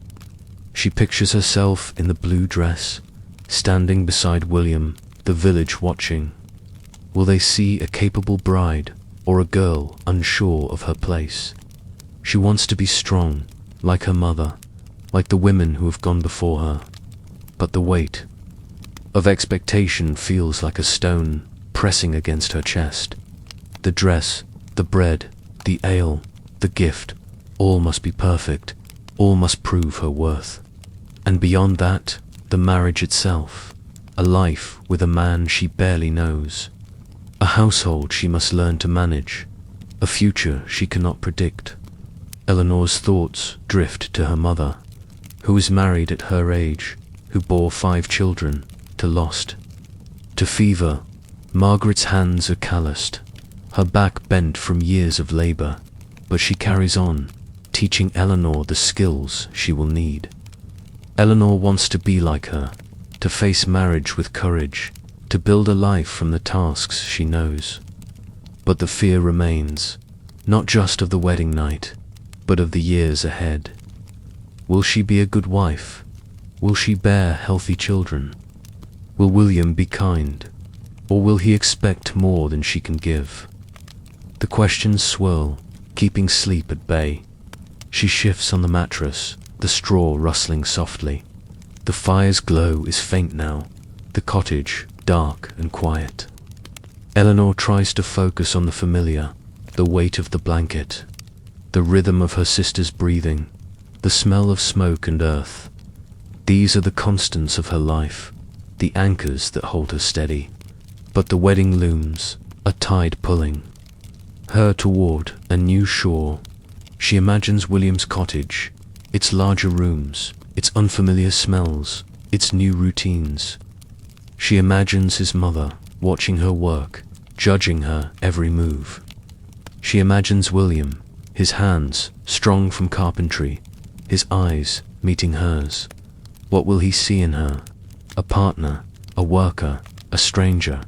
She pictures herself in the blue dress, standing beside William, the village watching. Will they see a capable bride, or a girl unsure of her place? She wants to be strong, like her mother, like the women who have gone before her. But the weight of expectation feels like a stone pressing against her chest. The dress, the bread, the ale, the gift, all must be perfect, all must prove her worth. And beyond that, the marriage itself, a life with a man she barely knows, a household she must learn to manage, a future she cannot predict. Eleanor's thoughts drift to her mother, who is married at her age, who bore 5 children, to lost, to fever. Margaret's hands are calloused, her back bent from years of labor, but she carries on, teaching Eleanor the skills she will need. Eleanor wants to be like her, to face marriage with courage, to build a life from the tasks she knows. But the fear remains, not just of the wedding night, but of the years ahead. Will she be a good wife? Will she bear healthy children? Will William be kind? Or will he expect more than she can give? The questions swirl, keeping sleep at bay. She shifts on the mattress, the straw rustling softly. The The fire's glow is faint now, the cottage dark and quiet. Eleanor tries to focus on the familiar, the weight of the blanket, the rhythm of her sister's breathing, the smell of smoke and earth. These are the constants of her life, the anchors that hold her steady. But the wedding looms, a tide pulling her toward a new shore. She imagines William's cottage, its larger rooms, its unfamiliar smells, its new routines. She imagines his mother watching her work, judging her every move. She imagines William, his hands strong from carpentry, his eyes meeting hers. What will he see in her? A partner, a worker, a stranger.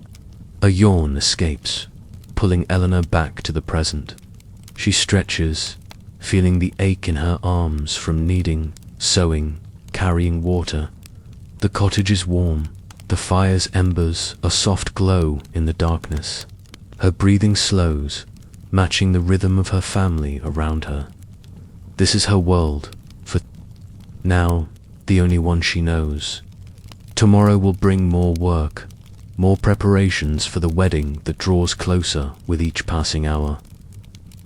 A yawn escapes, pulling Eleanor back to the present. She stretches, feeling the ache in her arms from kneading, sewing, carrying water. The cottage is warm, the fire's embers a soft glow in the darkness. Her breathing slows, matching the rhythm of her family around her. This is her world, for now, the only one she knows. Tomorrow will bring more work, more preparations for the wedding that draws closer with each passing hour.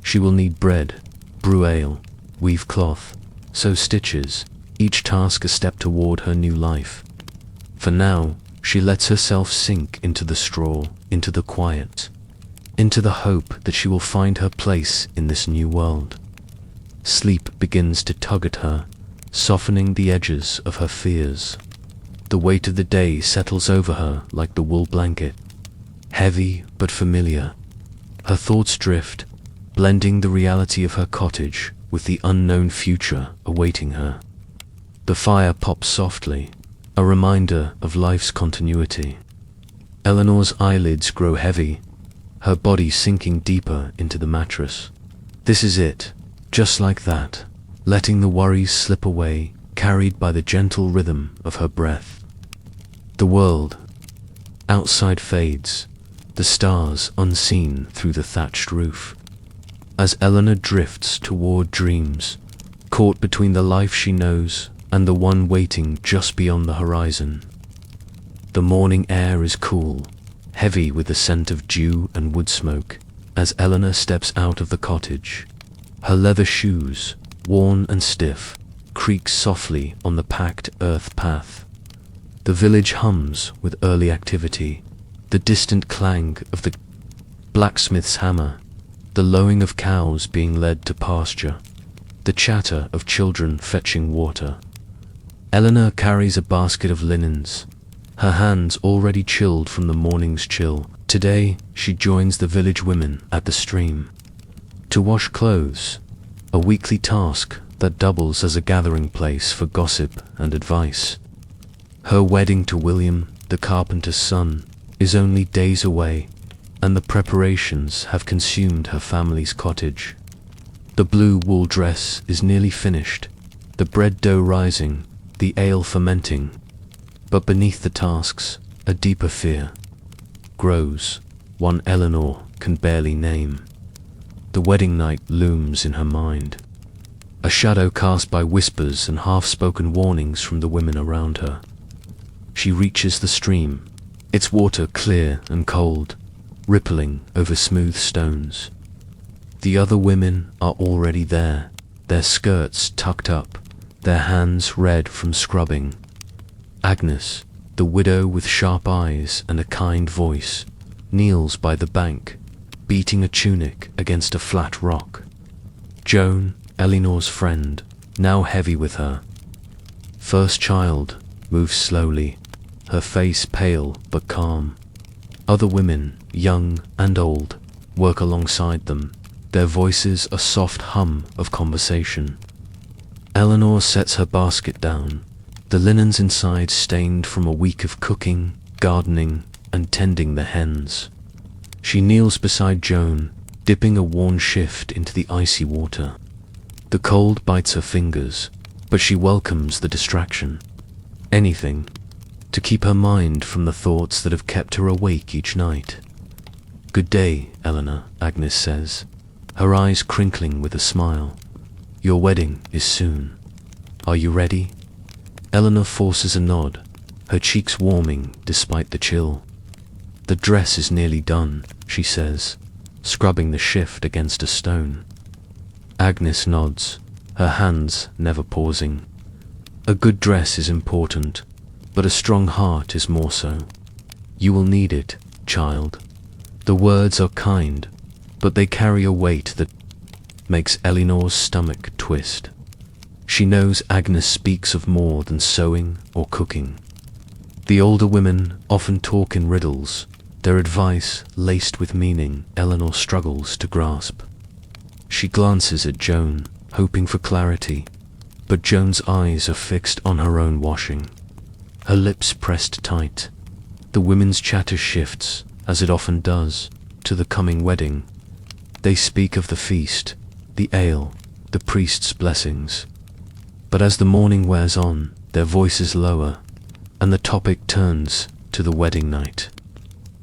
She will need bread, brew ale, weave cloth, sew stitches, each task a step toward her new life. For now, she lets herself sink into the straw, into the quiet, into the hope that she will find her place in this new world. Sleep begins to tug at her, softening the edges of her fears. The weight of the day settles over her like the wool blanket, heavy but familiar. Her thoughts drift, blending the reality of her cottage with the unknown future awaiting her. The fire pops softly, a reminder of life's continuity. Eleanor's eyelids grow heavy, her body sinking deeper into the mattress. This is it, just like that, letting the worries slip away, carried by the gentle rhythm of her breath. The world outside fades, the stars unseen through the thatched roof. As Eleanor drifts toward dreams, caught between the life she knows and the one waiting just beyond the horizon. The morning air is cool, heavy with the scent of dew and wood smoke, as Eleanor steps out of the cottage. Her leather shoes, worn and stiff, creak softly on the packed earth path. The village hums with early activity, the distant clang of the blacksmith's hammer, the lowing of cows being led to pasture, the chatter of children fetching water. Eleanor carries a basket of linens, her hands already chilled from the morning's chill. Today, she joins the village women at the stream to wash clothes, a weekly task that doubles as a gathering place for gossip and advice. Her wedding to William, the carpenter's son, is only days away, and the preparations have consumed her family's cottage. The blue wool dress is nearly finished, the bread dough rising, the ale fermenting. But beneath the tasks, a deeper fear grows, one Eleanor can barely name. The wedding night looms in her mind, a shadow cast by whispers and half-spoken warnings from the women around her. She reaches the stream, its water clear and cold, rippling over smooth stones. The other women are already there, their skirts tucked up, their hands red from scrubbing. Agnes, the widow with sharp eyes and a kind voice, kneels by the bank, beating a tunic against a flat rock. Joan, Eleanor's friend, now heavy with her first child, moves slowly, her face pale but calm. Other women, young and old, work alongside them, their voices a soft hum of conversation. Eleanor sets her basket down, the linens inside stained from a week of cooking, gardening, and tending the hens. She kneels beside Joan, dipping a worn shift into the icy water. The cold bites her fingers, but she welcomes the distraction. Anything to keep her mind from the thoughts that have kept her awake each night. "Good day, Eleanor," Agnes says, her eyes crinkling with a smile. "Your wedding is soon. Are you ready?" Eleanor forces a nod, her cheeks warming despite the chill. The dress is nearly done, she says, scrubbing the shift against a stone. Agnes nods, her hands never pausing. A good dress is important, but a strong heart is more so. You will need it, child. The words are kind, but they carry a weight that makes Eleanor's stomach twist. She knows Agnes speaks of more than sewing or cooking. The older women often talk in riddles, their advice laced with meaning Eleanor struggles to grasp. She glances at Joan, hoping for clarity, but Joan's eyes are fixed on her own washing. Her lips pressed tight. The women's chatter shifts, as it often does, to the coming wedding. They speak of the feast, the ale, the priest's blessings. But as the morning wears on, their voices lower, and the topic turns to the wedding night.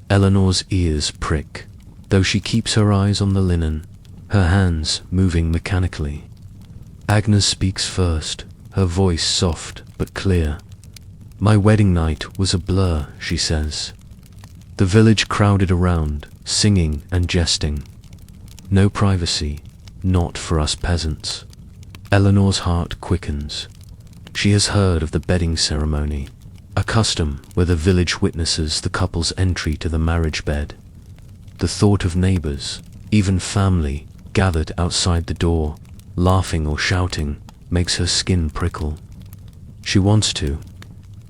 Eleanor's ears prick, though she keeps her eyes on the linen, her hands moving mechanically. Agnes speaks first, her voice soft but clear. My wedding night was a blur, she says. The village crowded around, singing and jesting. No privacy, not for us peasants. Eleanor's heart quickens. She has heard of the bedding ceremony, a custom where the village witnesses the couple's entry to the marriage bed. The thought of neighbors, even family, gathered outside the door, laughing or shouting, makes her skin prickle. She wants to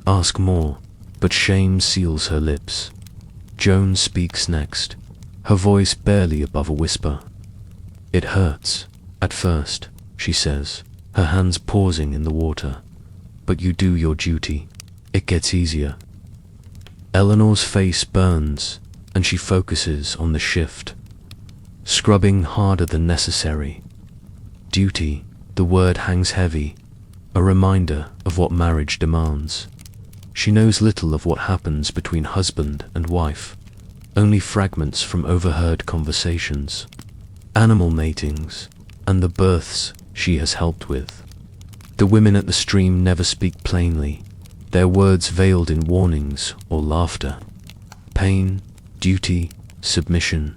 ask more, but shame seals her lips. Joan speaks next, her voice barely above a whisper. It hurts, at first, she says, her hands pausing in the water. But you do your duty. It gets easier. Eleanor's face burns, and she focuses on the shift, scrubbing harder than necessary. Duty, the word hangs heavy, a reminder of what marriage demands. She knows little of what happens between husband and wife, only fragments from overheard conversations, animal matings, and the births she has helped with. The women at the stream never speak plainly, their words veiled in warnings or laughter. Pain, duty, submission,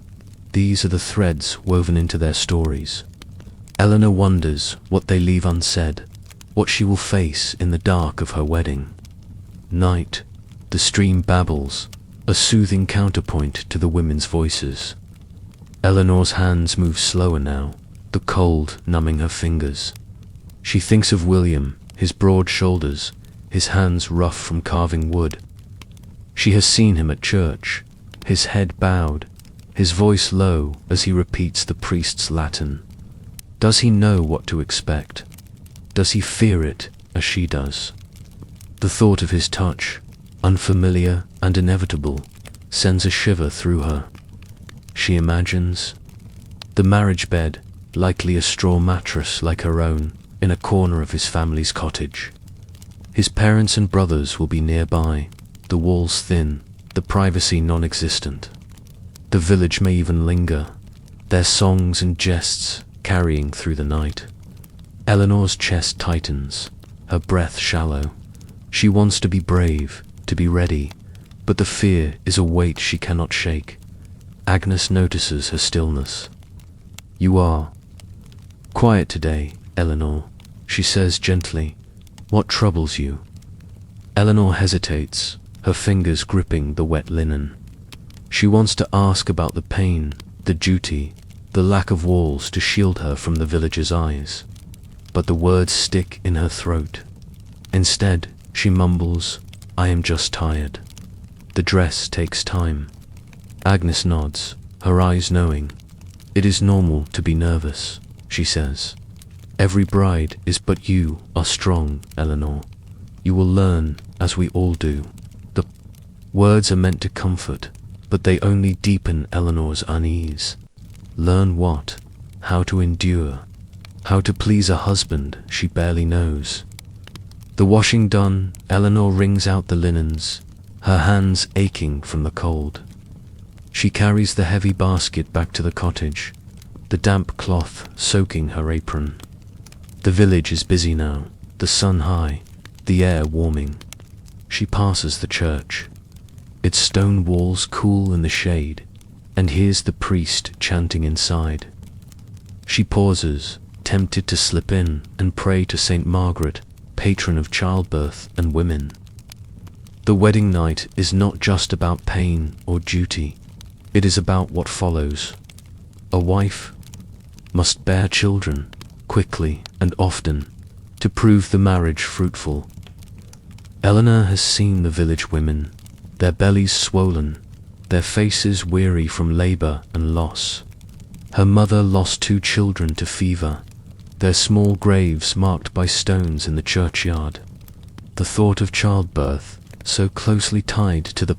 these are the threads woven into their stories. Eleanor wonders what they leave unsaid, what she will face in the dark of her wedding. Night, the stream babbles, a soothing counterpoint to the women's voices. Eleanor's hands move slower now, the cold numbing her fingers. She thinks of William, his broad shoulders, his hands rough from carving wood. She has seen him at church, his head bowed, his voice low as he repeats the priest's Latin. Does he know what to expect? Does he fear it as she does? The thought of his touch, unfamiliar and inevitable, sends a shiver through her. She imagines the marriage bed, likely a straw mattress like her own, in a corner of his family's cottage. His parents and brothers will be nearby, the walls thin, the privacy non-existent. The village may even linger, their songs and jests carrying through the night. Eleanor's chest tightens, her breath shallow. She wants to be brave, to be ready, but the fear is a weight she cannot shake. Agnes notices her stillness. You are quiet today, Eleanor, she says gently. What troubles you? Eleanor hesitates, her fingers gripping the wet linen. She wants to ask about the pain, the duty, the lack of walls to shield her from the villagers' eyes. But the words stick in her throat. Instead, she mumbles, I am just tired. The dress takes time. Agnes nods, her eyes knowing. It is normal to be nervous, she says. Every bride is, but you are strong, Eleanor. You will learn, as we all do. The words are meant to comfort, but they only deepen Eleanor's unease. Learn what? How to endure. How to please a husband she barely knows. The washing done, Eleanor wrings out the linens, her hands aching from the cold. She carries the heavy basket back to the cottage, the damp cloth soaking her apron. The village is busy now, the sun high, the air warming. She passes the church, its stone walls cool in the shade, and hears the priest chanting inside. She pauses, tempted to slip in and pray to Saint Margaret, patron of childbirth and women. The wedding night is not just about pain or duty, it is about what follows. A wife must bear children, quickly and often, to prove the marriage fruitful. Eleanor has seen the village women, their bellies swollen, their faces weary from labor and loss. Her mother lost 2 children to fever, their small graves marked by stones in the churchyard. The thought of childbirth, so closely tied to the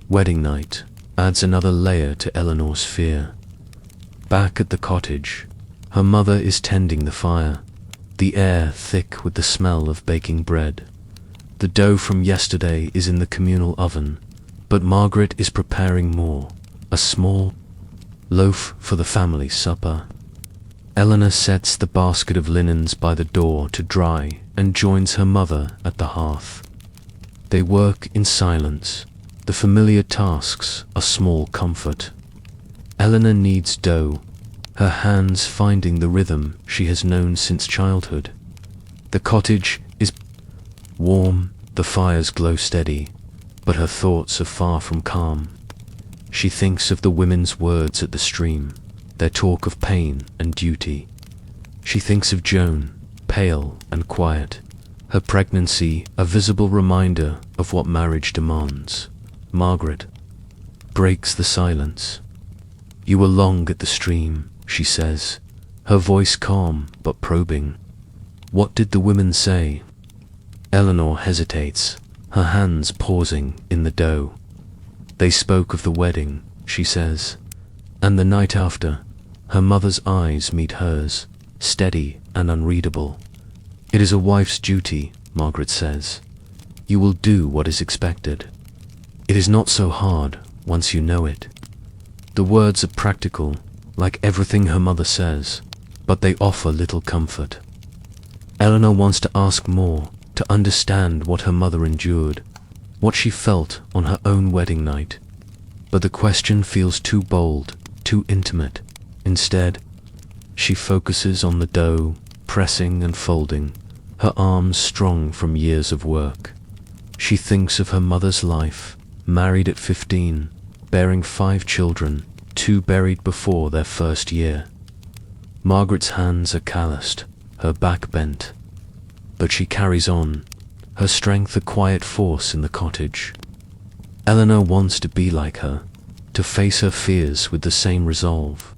wedding night, adds another layer to Eleanor's fear. Back at the cottage, her mother is tending the fire, the air thick with the smell of baking bread. The dough from yesterday is in the communal oven, but Margaret is preparing more, a small loaf for the family supper. Eleanor sets the basket of linens by the door to dry and joins her mother at the hearth. They work in silence. The familiar tasks are small comfort. Eleanor kneads dough, her hands finding the rhythm she has known since childhood. The cottage is warm, the fires glow steady, but her thoughts are far from calm. She thinks of the women's words at the stream, their talk of pain and duty. She thinks of Joan, pale and quiet, her pregnancy a visible reminder of what marriage demands. Margaret breaks the silence. "You were long at the stream," she says, her voice calm but probing. "What did the women say?" Eleanor hesitates, her hands pausing in the dough. "They spoke of the wedding," she says, and the night after. Her mother's eyes meet hers, steady and unreadable. "It is a wife's duty," Margaret says. "You will do what is expected. It is not so hard once you know it." The words are practical, like everything her mother says, but they offer little comfort. Eleanor wants to ask more, to understand what her mother endured, what she felt on her own wedding night. But the question feels too bold, too intimate. Instead, she focuses on the dough, pressing and folding, her arms strong from years of work. She thinks of her mother's life, married at 15, bearing 5 children, 2 buried before their first year. Margaret's hands are calloused, her back bent, but she carries on, her strength a quiet force in the cottage. Eleanor wants to be like her, to face her fears with the same resolve.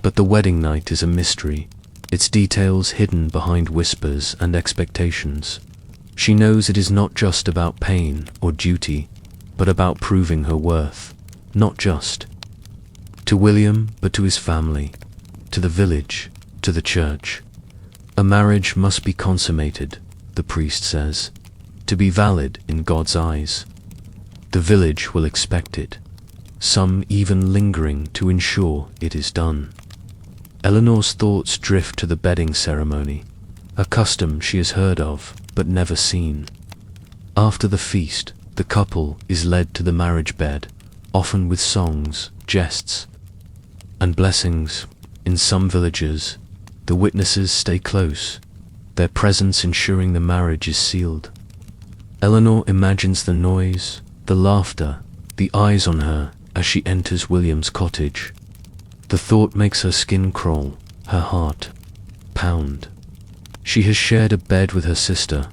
But the wedding night is a mystery, its details hidden behind whispers and expectations. She knows it is not just about pain or duty, but about proving her worth, not just to William, but to his family, to the village, to the church. A marriage must be consummated, the priest says, to be valid in God's eyes. The village will expect it, some even lingering to ensure it is done. Eleanor's thoughts drift to the bedding ceremony, a custom she has heard of but never seen. After the feast, the couple is led to the marriage bed, often with songs, jests, and blessings. In some villages, the witnesses stay close, their presence ensuring the marriage is sealed. Eleanor imagines the noise, the laughter, the eyes on her as she enters William's cottage. The thought makes her skin crawl, her heart pound. She has shared a bed with her sister,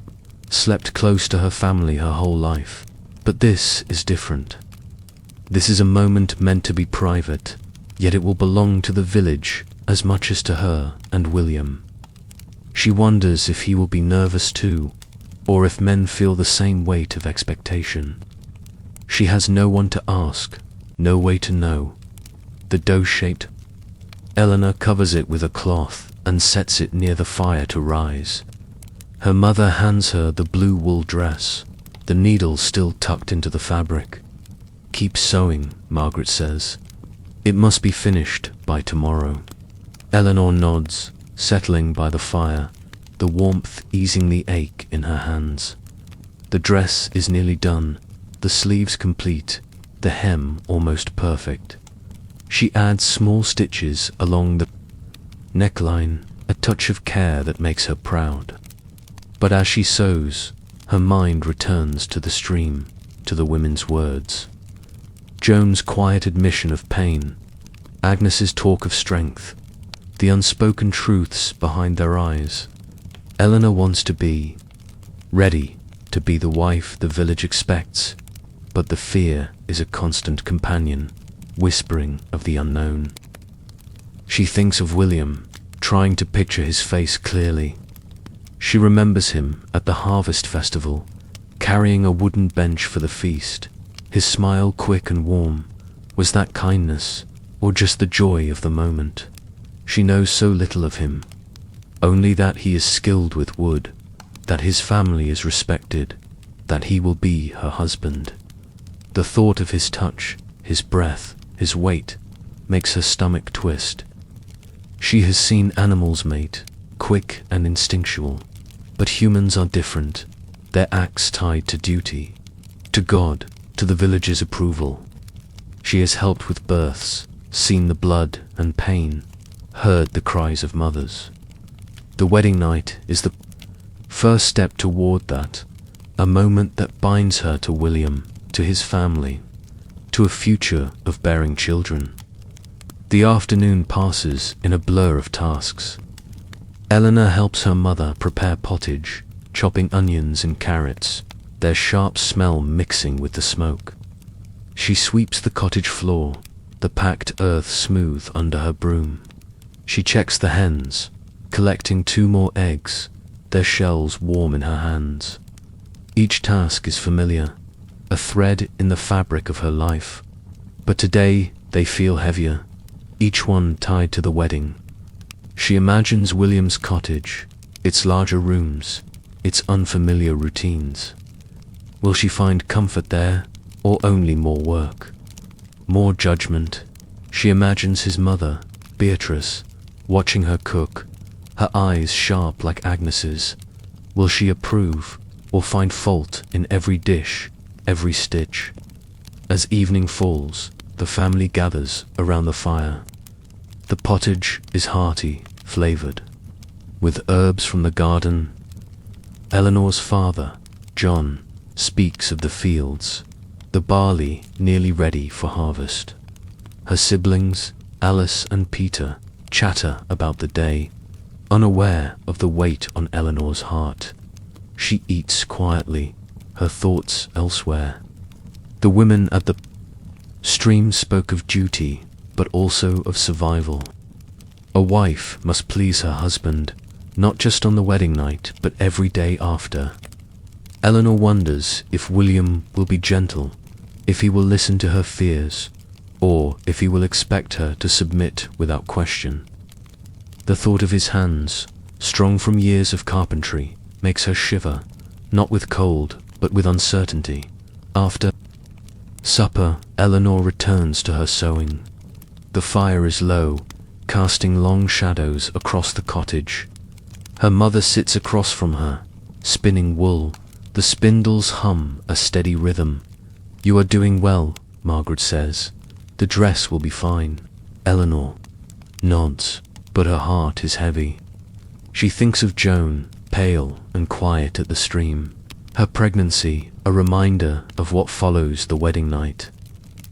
slept close to her family her whole life. But this is different. This is a moment meant to be private, yet it will belong to the village as much as to her and William. She wonders if he will be nervous too, or if men feel the same weight of expectation. She has no one to ask, no way to know. The dough-shaped Eleanor covers it with a cloth and sets it near the fire to rise. Her mother hands her the blue wool dress, the needle still tucked into the fabric. "Keep sewing," Margaret says. "It must be finished by tomorrow." Eleanor nods, settling by the fire, the warmth easing the ache in her hands. The dress is nearly done, the sleeves complete, the hem almost perfect. She adds small stitches along the neckline, a touch of care that makes her proud. But as she sews, her mind returns to the stream, to the women's words. Joan's quiet admission of pain, Agnes's talk of strength, the unspoken truths behind their eyes. Eleanor wants to be ready to be the wife the village expects, but the fear is a constant companion, whispering of the unknown. She thinks of William, trying to picture his face clearly. She remembers him at the harvest festival, carrying a wooden bench for the feast. His smile quick and warm. Was that kindness, or just the joy of the moment? She knows so little of him, only that he is skilled with wood, that his family is respected, that he will be her husband. The thought of his touch, his breath, his weight, makes her stomach twist. She has seen animals mate, quick and instinctual, but humans are different, their acts tied to duty, to God, to the village's approval. She has helped with births, seen the blood and pain, heard the cries of mothers. The wedding night is the first step toward that, a moment that binds her to William, to his family, to a future of bearing children. The afternoon passes in a blur of tasks. Eleanor helps her mother prepare pottage, chopping onions and carrots, their sharp smell mixing with the smoke. She sweeps the cottage floor, the packed earth smooth under her broom. She checks the hens, collecting 2 more eggs, their shells warm in her hands. Each task is familiar, a thread in the fabric of her life, but today they feel heavier, each one tied to the wedding. She imagines William's cottage, its larger rooms, its unfamiliar routines. Will she find comfort there, or only more work? More judgment? She imagines his mother, Beatrice, watching her cook, her eyes sharp like Agnes's. Will she approve, or find fault in every dish, every stitch? As evening falls, the family gathers around the fire. The pottage is hearty, flavored, with herbs from the garden. Eleanor's father, John, speaks of the fields, the barley nearly ready for harvest. Her siblings, Alice and Peter, chatter about the day, unaware of the weight on Eleanor's heart. She eats quietly, her thoughts elsewhere. The women at the stream spoke of duty, but also of survival. A wife must please her husband, not just on the wedding night, but every day after. Eleanor wonders if William will be gentle, if he will listen to her fears, or if he will expect her to submit without question. The thought of his hands, strong from years of carpentry, makes her shiver, not with cold, but with uncertainty. After supper, Eleanor returns to her sewing. The fire is low, casting long shadows across the cottage. Her mother sits across from her, spinning wool. The spindles hum a steady rhythm. "You are doing well," Margaret says. "The dress will be fine." Eleanor nods, but her heart is heavy. She thinks of Joan, pale and quiet at the stream. Her pregnancy, a reminder of what follows the wedding night.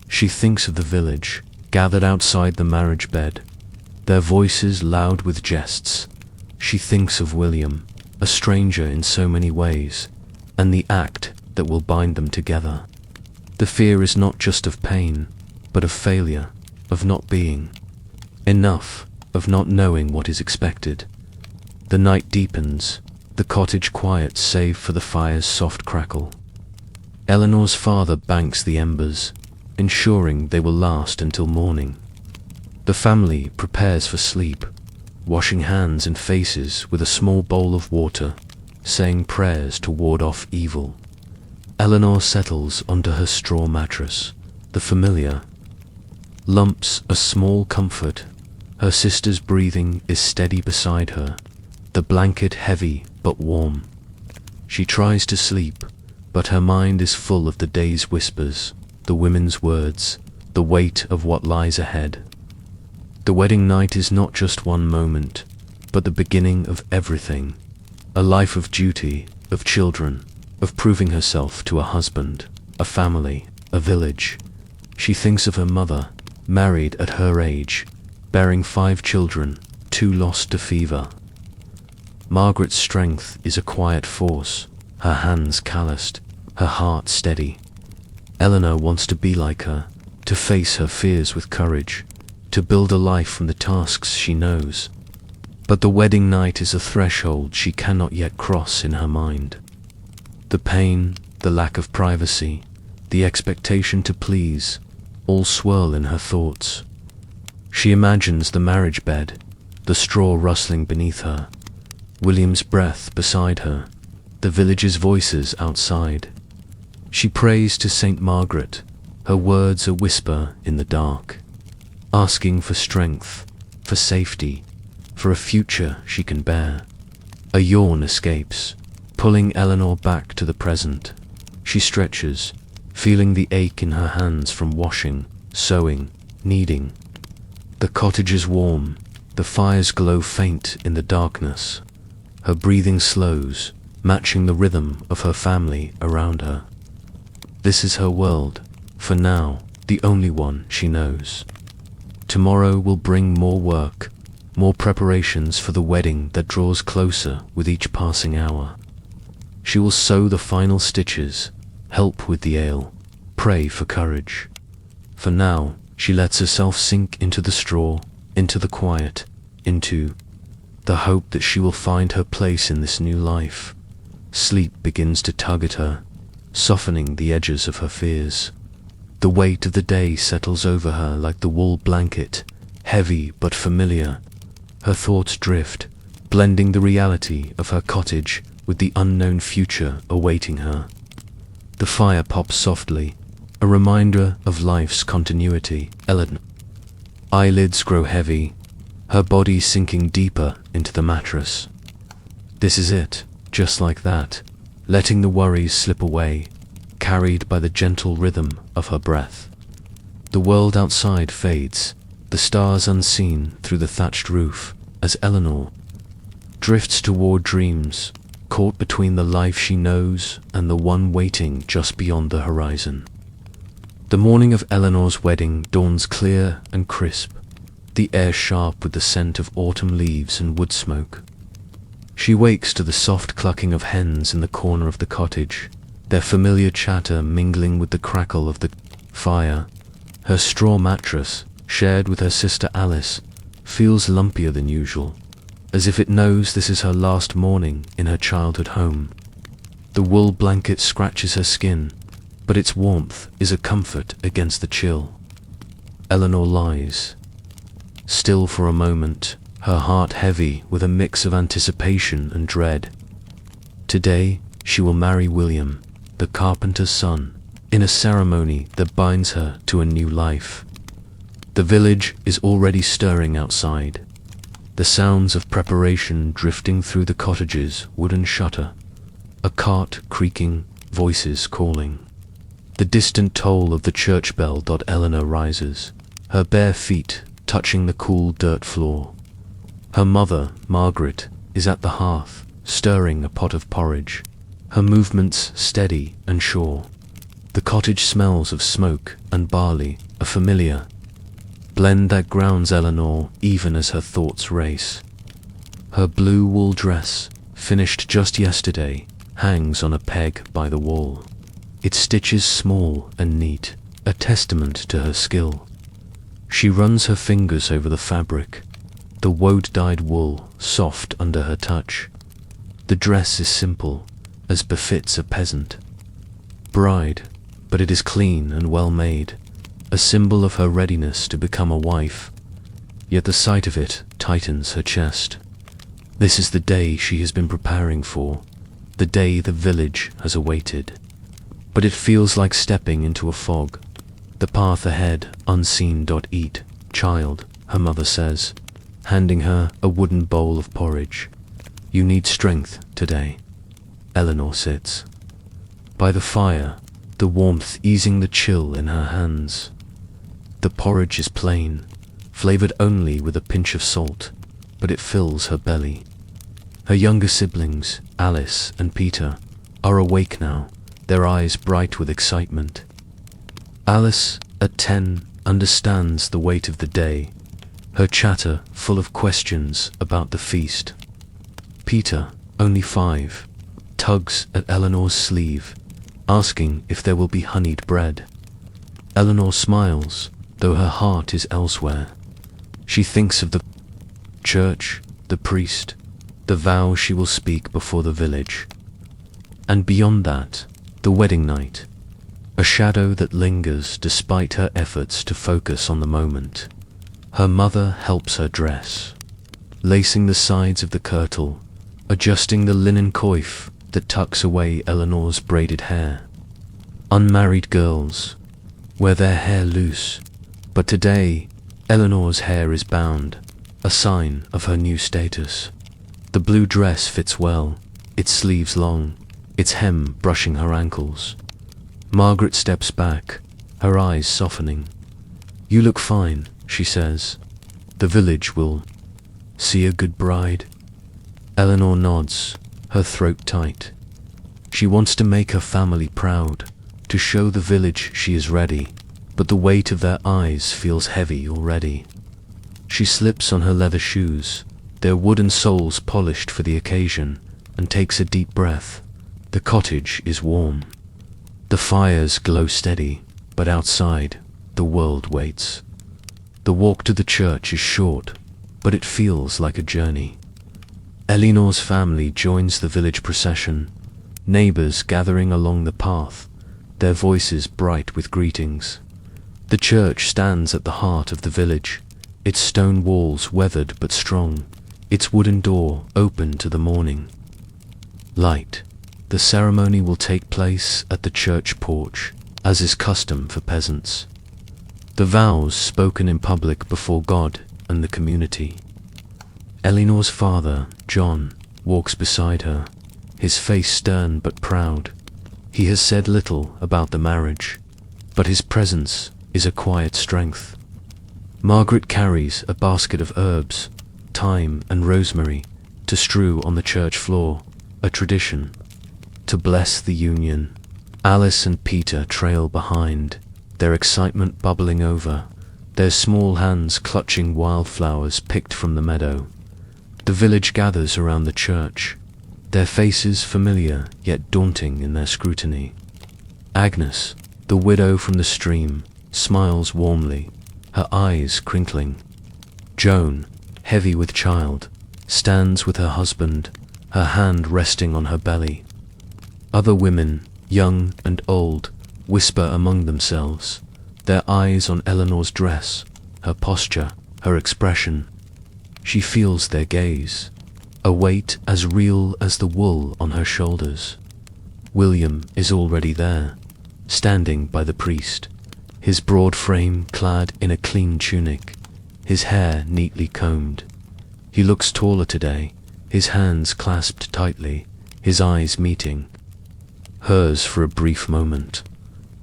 She thinks of the village, gathered outside the marriage bed, their voices loud with jests. She thinks of William, a stranger in so many ways, and the act that will bind them together. The fear is not just of pain, but of failure, of not being enough, of not knowing what is expected. The night deepens, the cottage quiets save for the fire's soft crackle. Eleanor's father banks the embers, ensuring they will last until morning. The family prepares for sleep, washing hands and faces with a small bowl of water, saying prayers to ward off evil. Eleanor settles onto her straw mattress, the familiar lumps a small comfort. Her sister's breathing is steady beside her, the blanket heavy but warm. She tries to sleep, but her mind is full of the day's whispers, the women's words, the weight of what lies ahead. The wedding night is not just one moment, but the beginning of everything. A life of duty, of children, of proving herself to a husband, a family, a village. She thinks of her mother, married at her age, bearing 5 children, 2 lost to fever. Margaret's strength is a quiet force, her hands calloused, her heart steady. Eleanor wants to be like her, to face her fears with courage, to build a life from the tasks she knows. But the wedding night is a threshold she cannot yet cross in her mind. The pain, the lack of privacy, the expectation to please, all swirl in her thoughts. She imagines the marriage bed, the straw rustling beneath her, William's breath beside her, the village's voices outside. She prays to Saint Margaret, her words a whisper in the dark, asking for strength, for safety, for a future she can bear. A yawn escapes, pulling Eleanor back to the present. She stretches, feeling the ache in her hands from washing, sewing, kneading. The cottage is warm, the fires glow faint in the darkness. Her breathing slows, matching the rhythm of her family around her. This is her world, for now, the only one she knows. Tomorrow will bring more work, more preparations for the wedding that draws closer with each passing hour. She will sew the final stitches, help with the ale, pray for courage. For now, she lets herself sink into the straw, into the quiet, into the hope that she will find her place in this new life. Sleep begins to tug at her, softening the edges of her fears. The weight of the day settles over her like the wool blanket, heavy but familiar. Her thoughts drift, blending the reality of her cottage with the unknown future awaiting her. The fire pops softly, a reminder of life's continuity. Eleanor. Eyelids grow heavy, her body sinking deeper into the mattress. This is it, just like that, letting the worries slip away, carried by the gentle rhythm of her breath. The world outside fades, the stars unseen through the thatched roof, as Eleanor drifts toward dreams, caught between the life she knows and the one waiting just beyond the horizon. The morning of Eleanor's wedding dawns clear and crisp, the air sharp with the scent of autumn leaves and wood smoke. She wakes to the soft clucking of hens in the corner of the cottage, their familiar chatter mingling with the crackle of the fire. Her straw mattress, shared with her sister Alice, feels lumpier than usual, as if it knows this is her last morning in her childhood home. The wool blanket scratches her skin, but its warmth is a comfort against the chill. Eleanor lies, still for a moment, her heart heavy with a mix of anticipation and dread. Today, she will marry William, the carpenter's son, in a ceremony that binds her to a new life. The village is already stirring outside, the sounds of preparation drifting through the cottage's wooden shutter, a cart creaking, voices calling. The distant toll of the church bell. Eleanor rises, her bare feet touching the cool dirt floor. Her mother, Margaret, is at the hearth, stirring a pot of porridge, her movements steady and sure. The cottage smells of smoke and barley, a familiar blend that grounds Eleanor even as her thoughts race. Her blue wool dress, finished just yesterday, hangs on a peg by the wall. Its stitches small and neat, a testament to her skill. She runs her fingers over the fabric, the woad-dyed wool soft under her touch. The dress is simple, as befits a peasant bride, but it is clean and well made, a symbol of her readiness to become a wife. Yet the sight of it tightens her chest. This is the day she has been preparing for, the day the village has awaited. But it feels like stepping into a fog. The path ahead, unseen. Eat, child, her mother says, handing her a wooden bowl of porridge. You need strength today. Eleanor sits by the fire, the warmth easing the chill in her hands. The porridge is plain, flavored only with a pinch of salt, but it fills her belly. Her younger siblings, Alice and Peter, are awake now, their eyes bright with excitement. Alice, at 10, understands the weight of the day, her chatter full of questions about the feast. Peter, only 5, tugs at Eleanor's sleeve, asking if there will be honeyed bread. Eleanor smiles, though her heart is elsewhere. She thinks of the church, the priest, the vow she will speak before the village. And beyond that, the wedding night, a shadow that lingers despite her efforts to focus on the moment. Her mother helps her dress, lacing the sides of the kirtle, adjusting the linen coif that tucks away Eleanor's braided hair. Unmarried girls wear their hair loose, but today Eleanor's hair is bound, a sign of her new status. The blue dress fits well, its sleeves long, its hem brushing her ankles. Margaret steps back, her eyes softening. You look fine, she says. The village will see a good bride. Eleanor nods, her throat tight. She wants to make her family proud, to show the village she is ready, but the weight of their eyes feels heavy already. She slips on her leather shoes, their wooden soles polished for the occasion, and takes a deep breath. The cottage is warm. The fires glow steady, but outside, the world waits. The walk to the church is short, but it feels like a journey. Eleanor's family joins the village procession, neighbors gathering along the path, their voices bright with greetings. The church stands at the heart of the village, its stone walls weathered but strong, its wooden door open to the morning light. The ceremony will take place at the church porch, as is custom for peasants. The vows spoken in public before God and the community. Eleanor's father, John, walks beside her, his face stern but proud. He has said little about the marriage, but his presence is a quiet strength. Margaret carries a basket of herbs, thyme and rosemary, to strew on the church floor, a tradition. To bless the union, Alice and Peter trail behind, their excitement bubbling over, their small hands clutching wildflowers picked from the meadow. The village gathers around the church, their faces familiar yet daunting in their scrutiny. Agnes, the widow from the stream, smiles warmly, her eyes crinkling. Joan, heavy with child, stands with her husband, her hand resting on her belly. Other women, young and old, whisper among themselves, their eyes on Eleanor's dress, her posture, her expression. She feels their gaze, a weight as real as the wool on her shoulders. William is already there, standing by the priest, his broad frame clad in a clean tunic, his hair neatly combed. He looks taller today, his hands clasped tightly, his eyes meeting. Hers for a brief moment.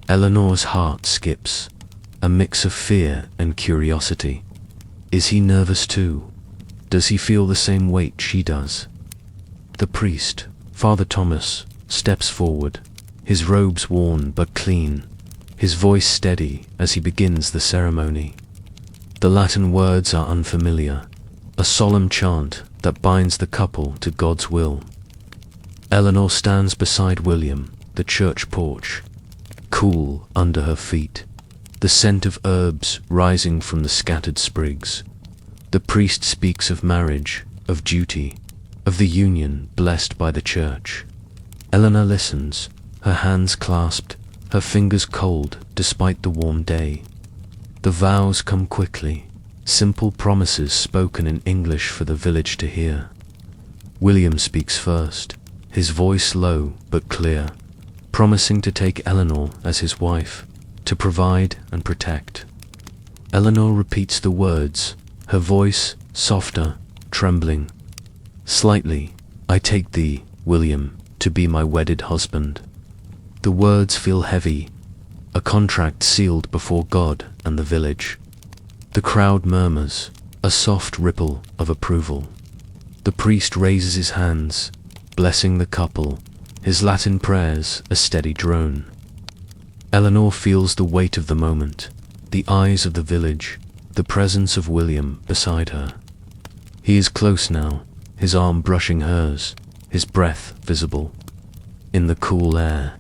Eleanor's heart skips, a mix of fear and curiosity. Is he nervous too? Does he feel the same weight she does? The priest, Father Thomas, steps forward, his robes worn but clean, his voice steady as he begins the ceremony. The Latin words are unfamiliar, a solemn chant that binds the couple to God's will. Eleanor stands beside William, the church porch, cool under her feet, the scent of herbs rising from the scattered sprigs. The priest speaks of marriage, of duty, of the union blessed by the church. Eleanor listens, her hands clasped, her fingers cold despite the warm day. The vows come quickly, simple promises spoken in English for the village to hear. William speaks first, his voice low but clear, promising to take Eleanor as his wife, to provide and protect. Eleanor repeats the words, her voice softer, trembling. Slightly, I take thee, William, to be my wedded husband. The words feel heavy, a contract sealed before God and the village. The crowd murmurs, a soft ripple of approval. The priest raises his hands, blessing the couple, his Latin prayers a steady drone. Eleanor feels the weight of the moment, the eyes of the village, the presence of William beside her. He is close now, his arm brushing hers, his breath visible in the cool air.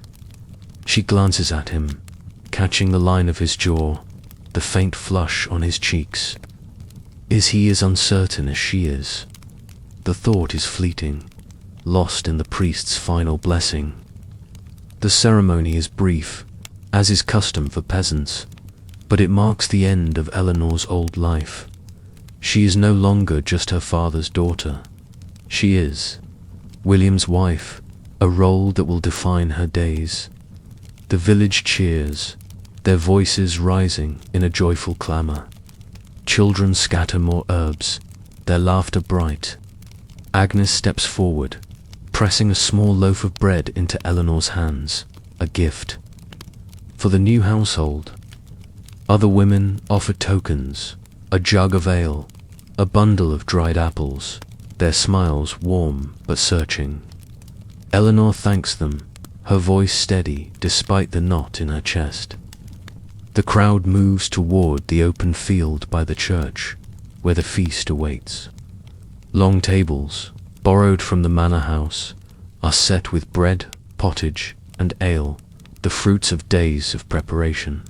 She glances at him, catching the line of his jaw, the faint flush on his cheeks. Is he as uncertain as she is? The thought is fleeting, lost in the priest's final blessing. The ceremony is brief, as is custom for peasants, but it marks the end of Eleanor's old life. She is no longer just her father's daughter. She is William's wife, a role that will define her days. The village cheers, their voices rising in a joyful clamor. Children scatter more herbs, their laughter bright. Agnes steps forward, pressing a small loaf of bread into Eleanor's hands, a gift for the new household. Other women offer tokens, a jug of ale, a bundle of dried apples, their smiles warm but searching. Eleanor thanks them, her voice steady despite the knot in her chest. The crowd moves toward the open field by the church, where the feast awaits. Long tables, borrowed from the manor house, are set with bread, pottage, and ale, the fruits of days of preparation.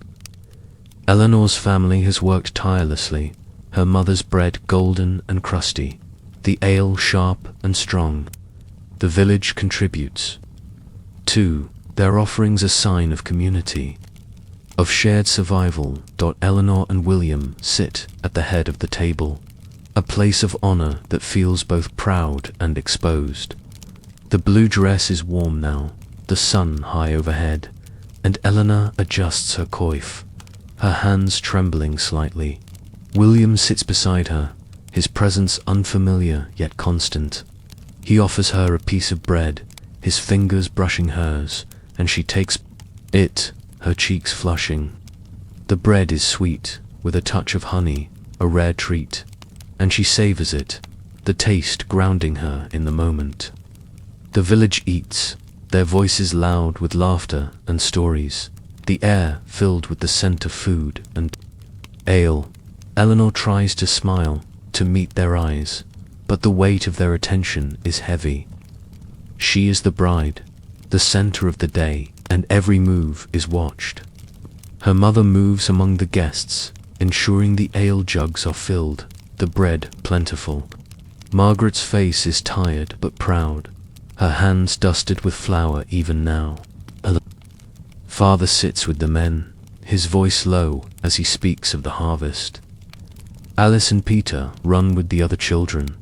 Eleanor's family has worked tirelessly, her mother's bread golden and crusty, the ale sharp and strong. The village contributes. Too, their offerings a sign of community, of shared survival. Eleanor and William sit at the head of the table, a place of honor that feels both proud and exposed. The blue dress is warm now, the sun high overhead, and Eleanor adjusts her coif, her hands trembling slightly. William sits beside her, his presence unfamiliar yet constant. He offers her a piece of bread, his fingers brushing hers, and she takes it, her cheeks flushing. The bread is sweet, with a touch of honey, a rare treat, and she savors it, the taste grounding her in the moment. The village eats, their voices loud with laughter and stories, the air filled with the scent of food and ale. Eleanor tries to smile, to meet their eyes, but the weight of their attention is heavy. She is the bride, the center of the day, and every move is watched. Her mother moves among the guests, ensuring the ale jugs are filled, the bread plentiful. Margaret's face is tired but proud, her hands dusted with flour even now. Father sits with the men, his voice low as he speaks of the harvest. Alice and Peter run with the other children,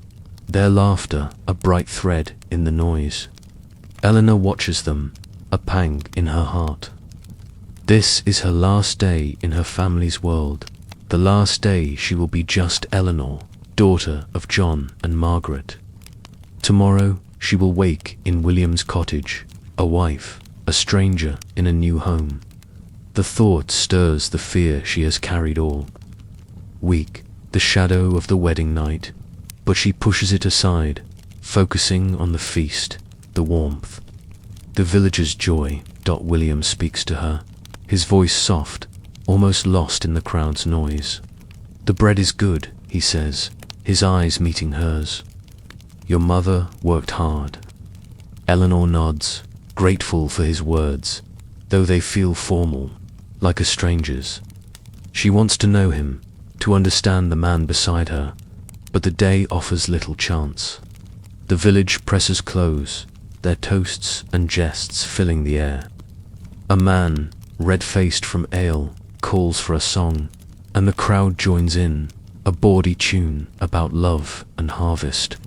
their laughter a bright thread in the noise. Eleanor watches them, a pang in her heart. This is her last day in her family's world, the last day she will be just Eleanor, daughter of John and Margaret. Tomorrow she will wake in William's cottage, a wife, a stranger in a new home. The thought stirs the fear she has carried all week, the shadow of the wedding night, but she pushes it aside, focusing on the feast, the warmth, the village's joy. William speaks to her, his voice soft, almost lost in the crowd's noise. The bread is good, he says, his eyes meeting hers. Your mother worked hard. Eleanor nods, grateful for his words, though they feel formal, like a stranger's. She wants to know him, to understand the man beside her, but the day offers little chance. The village presses close, their toasts and jests filling the air. A man, red-faced from ale, calls for a song, and the crowd joins in, a bawdy tune about love and harvest.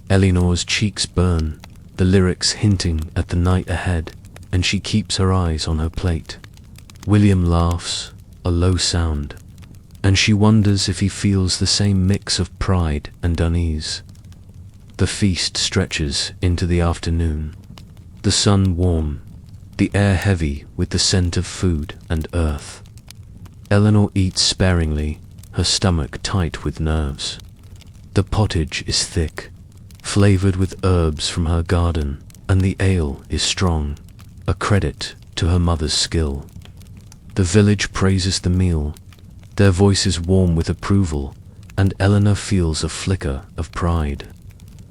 Eleanor's cheeks burn, the lyrics hinting at the night ahead, and she keeps her eyes on her plate. William laughs, a low sound, and she wonders if he feels the same mix of pride and unease. The feast stretches into the afternoon. The sun warm, the air heavy with the scent of food and earth. Eleanor eats sparingly, her stomach tight with nerves. The pottage is thick, flavored with herbs from her garden, and the ale is strong, a credit to her mother's skill. The village praises the meal, their voices warm with approval, and Eleanor feels a flicker of pride.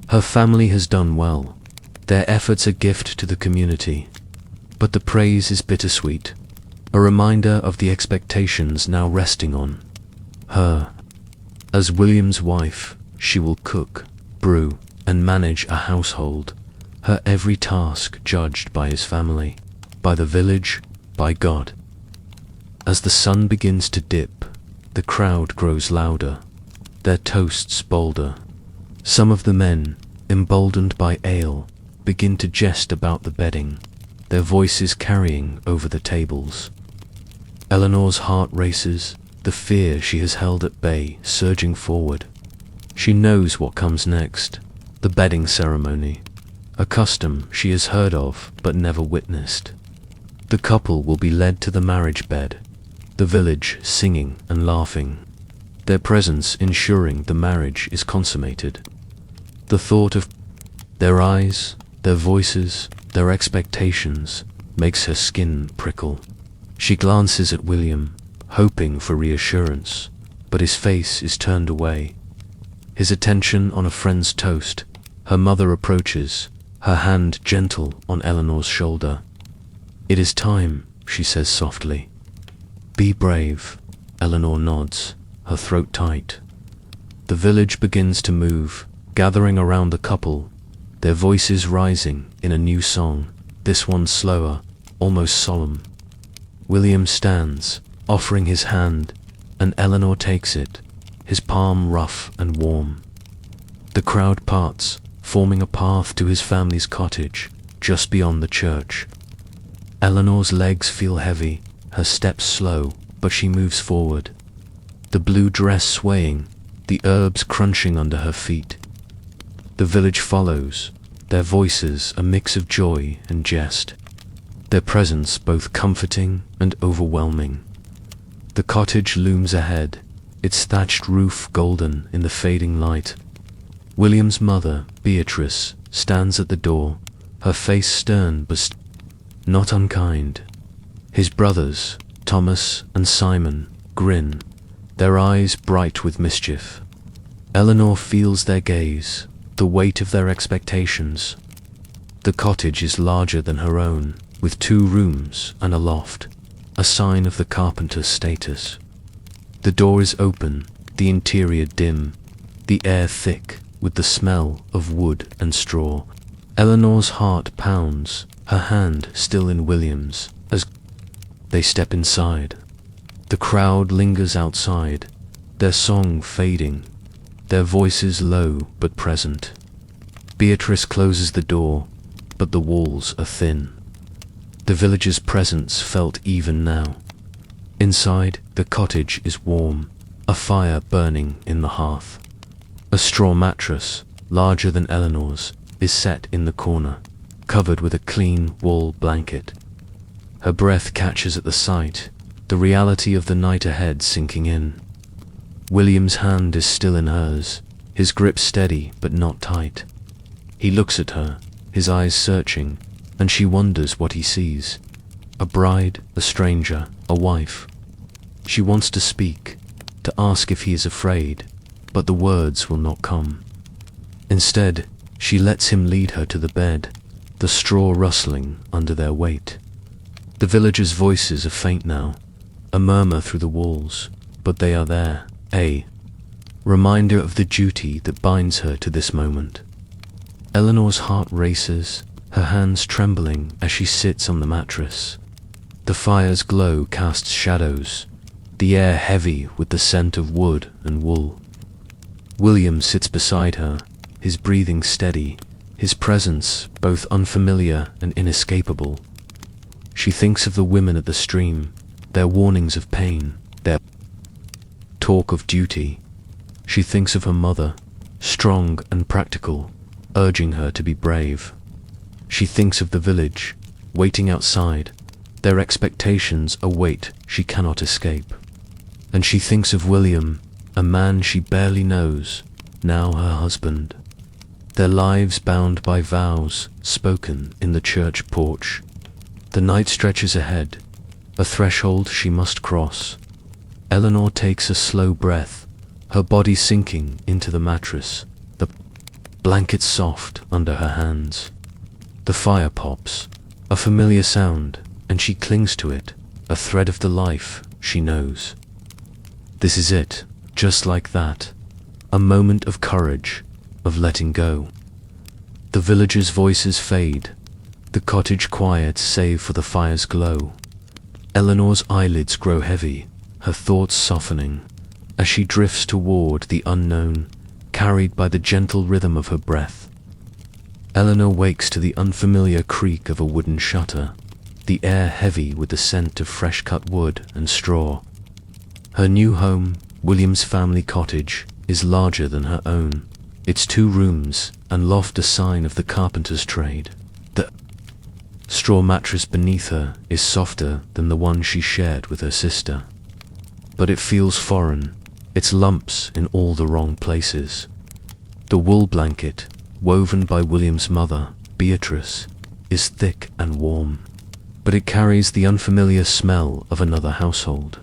Her family has done well, their efforts a gift to the community. But the praise is bittersweet, a reminder of the expectations now resting on her. As William's wife, she will cook, brew, and manage a household, her every task judged by his family, by the village, by God. As the sun begins to dip, the crowd grows louder, their toasts bolder. Some of the men, emboldened by ale, begin to jest about the bedding, their voices carrying over the tables. Eleanor's heart races, the fear she has held at bay surging forward. She knows what comes next, the bedding ceremony, a custom she has heard of but never witnessed. The couple will be led to the marriage bed, the village singing and laughing, their presence ensuring the marriage is consummated. The thought of their eyes, their voices, their expectations makes her skin prickle. She glances at William, hoping for reassurance, but his face is turned away. His attention on a friend's toast, her mother approaches, her hand gentle on Eleanor's shoulder. "It is time," she says softly. "Be brave." Eleanor nods, her throat tight. The village begins to move, gathering around the couple, their voices rising in a new song, this one slower, almost solemn. William stands, offering his hand, and Eleanor takes it, his palm rough and warm. The crowd parts, forming a path to his family's cottage, just beyond the church. Eleanor's legs feel heavy, her steps slow, but she moves forward. The blue dress swaying, the herbs crunching under her feet. The village follows, their voices a mix of joy and jest, their presence both comforting and overwhelming. The cottage looms ahead, its thatched roof golden in the fading light. William's mother, Beatrice, stands at the door, her face stern but not unkind. His brothers, Thomas and Simon, grin, their eyes bright with mischief. Eleanor feels their gaze, the weight of their expectations. The cottage is larger than her own, with 2 rooms and a loft, a sign of the carpenter's status. The door is open, the interior dim, the air thick with the smell of wood and straw. Eleanor's heart pounds, her hand still in William's, as they step inside. The crowd lingers outside, their song fading, their voices low but present. Beatrice closes the door, but the walls are thin. The village's presence felt even now. Inside, the cottage is warm, a fire burning in the hearth. A straw mattress, larger than Eleanor's, is set in the corner, covered with a clean wool blanket. Her breath catches at the sight, the reality of the night ahead sinking in. William's hand is still in hers, his grip steady but not tight. He looks at her, his eyes searching, and she wonders what he sees. A bride, a stranger, a wife. She wants to speak, to ask if he is afraid, but the words will not come. Instead, she lets him lead her to the bed, the straw rustling under their weight. The villagers' voices are faint now, a murmur through the walls, but they are there, a reminder of the duty that binds her to this moment. Eleanor's heart races, her hands trembling as she sits on the mattress. The fire's glow casts shadows, the air heavy with the scent of wood and wool. William sits beside her, his breathing steady, his presence both unfamiliar and inescapable. She thinks of the women at the stream, their warnings of pain, their talk of duty. She thinks of her mother, strong and practical, urging her to be brave. She thinks of the village, waiting outside. Their expectations await she cannot escape. And she thinks of William, a man she barely knows, now her husband. Their lives bound by vows spoken in the church porch. The night stretches ahead, a threshold she must cross. Eleanor takes a slow breath, her body sinking into the mattress, the blanket soft under her hands. The fire pops, a familiar sound, and she clings to it, a thread of the life she knows. This is it, just like that, a moment of courage, of letting go. The villagers' voices fade, the cottage quiet save for the fire's glow. Eleanor's eyelids grow heavy, her thoughts softening, as she drifts toward the unknown, carried by the gentle rhythm of her breath. Eleanor wakes to the unfamiliar creak of a wooden shutter, the air heavy with the scent of fresh-cut wood and straw. Her new home, William's family cottage, is larger than her own, its 2 rooms and loft a sign of the carpenter's trade. The straw mattress beneath her is softer than the one she shared with her sister. But it feels foreign, its lumps in all the wrong places. The wool blanket, woven by William's mother, Beatrice, is thick and warm, but it carries the unfamiliar smell of another household.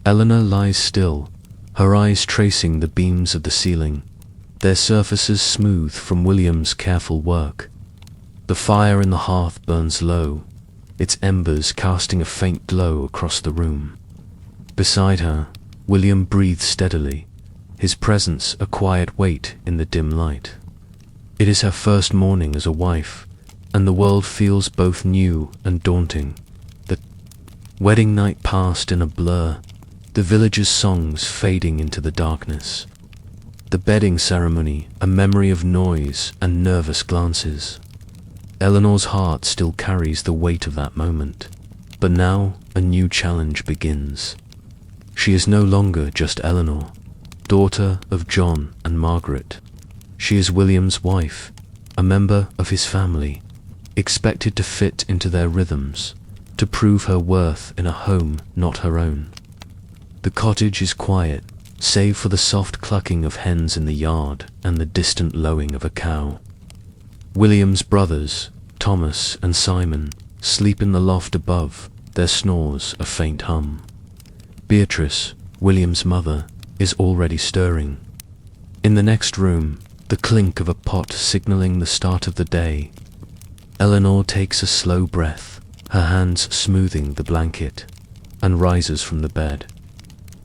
Eleanor lies still, her eyes tracing the beams of the ceiling, their surfaces smooth from William's careful work. The fire in the hearth burns low, its embers casting a faint glow across the room. Beside her, William breathes steadily, his presence a quiet weight in the dim light. It is her first morning as a wife, and the world feels both new and daunting. The wedding night passed in a blur, the villagers' songs fading into the darkness. The bedding ceremony, a memory of noise and nervous glances. Eleanor's heart still carries the weight of that moment, but now a new challenge begins. She is no longer just Eleanor, daughter of John and Margaret. She is William's wife, a member of his family, expected to fit into their rhythms, to prove her worth in a home not her own. The cottage is quiet, save for the soft clucking of hens in the yard and the distant lowing of a cow. William's brothers, Thomas and Simon, sleep in the loft above, their snores a faint hum. Beatrice, William's mother, is already stirring. In the next room, the clink of a pot signaling the start of the day. Eleanor takes a slow breath, her hands smoothing the blanket, and rises from the bed.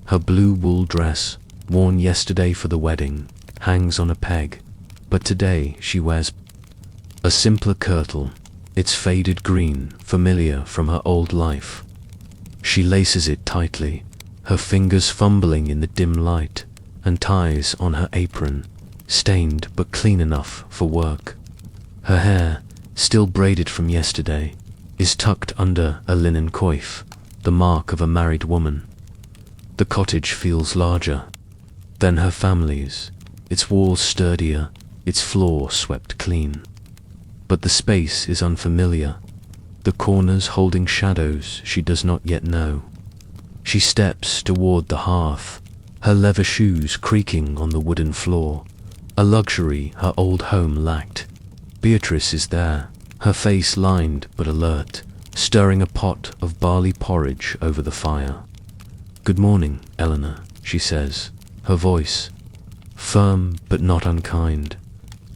Her blue wool dress, worn yesterday for the wedding, hangs on a peg, but today she wears a simpler kirtle, its faded green, familiar from her old life. She laces it tightly, her fingers fumbling in the dim light, and ties on her apron, stained but clean enough for work. Her hair, still braided from yesterday, is tucked under a linen coif, the mark of a married woman. The cottage feels larger than her family's, its walls sturdier, its floor swept clean. But the space is unfamiliar, the corners holding shadows she does not yet know. She steps toward the hearth, her leather shoes creaking on the wooden floor, a luxury her old home lacked. Beatrice is there, her face lined but alert, stirring a pot of barley porridge over the fire. "Good morning, Eleanor," she says, her voice firm but not unkind.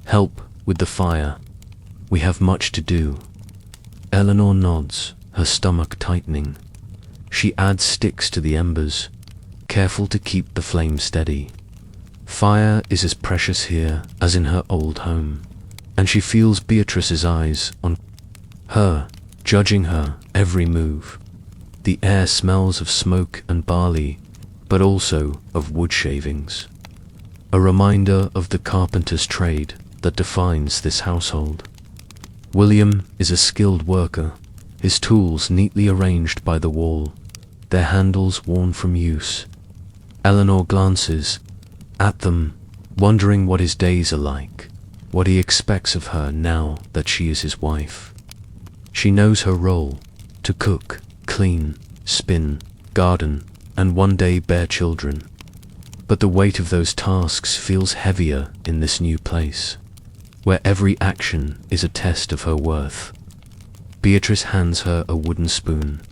"Help with the fire. We have much to do." Eleanor nods, her stomach tightening. She adds sticks to the embers, careful to keep the flame steady. Fire is as precious here as in her old home, and she feels Beatrice's eyes on her, judging her every move. The air smells of smoke and barley, but also of wood shavings. A reminder of the carpenter's trade that defines this household. William is a skilled worker, his tools neatly arranged by the wall, their handles worn from use. Eleanor glances at them, wondering what his days are like, what he expects of her now that she is his wife. She knows her role: to cook, clean, spin, garden, and one day bear children. But the weight of those tasks feels heavier in this new place, where every action is a test of her worth. Beatrice hands her a wooden spoon.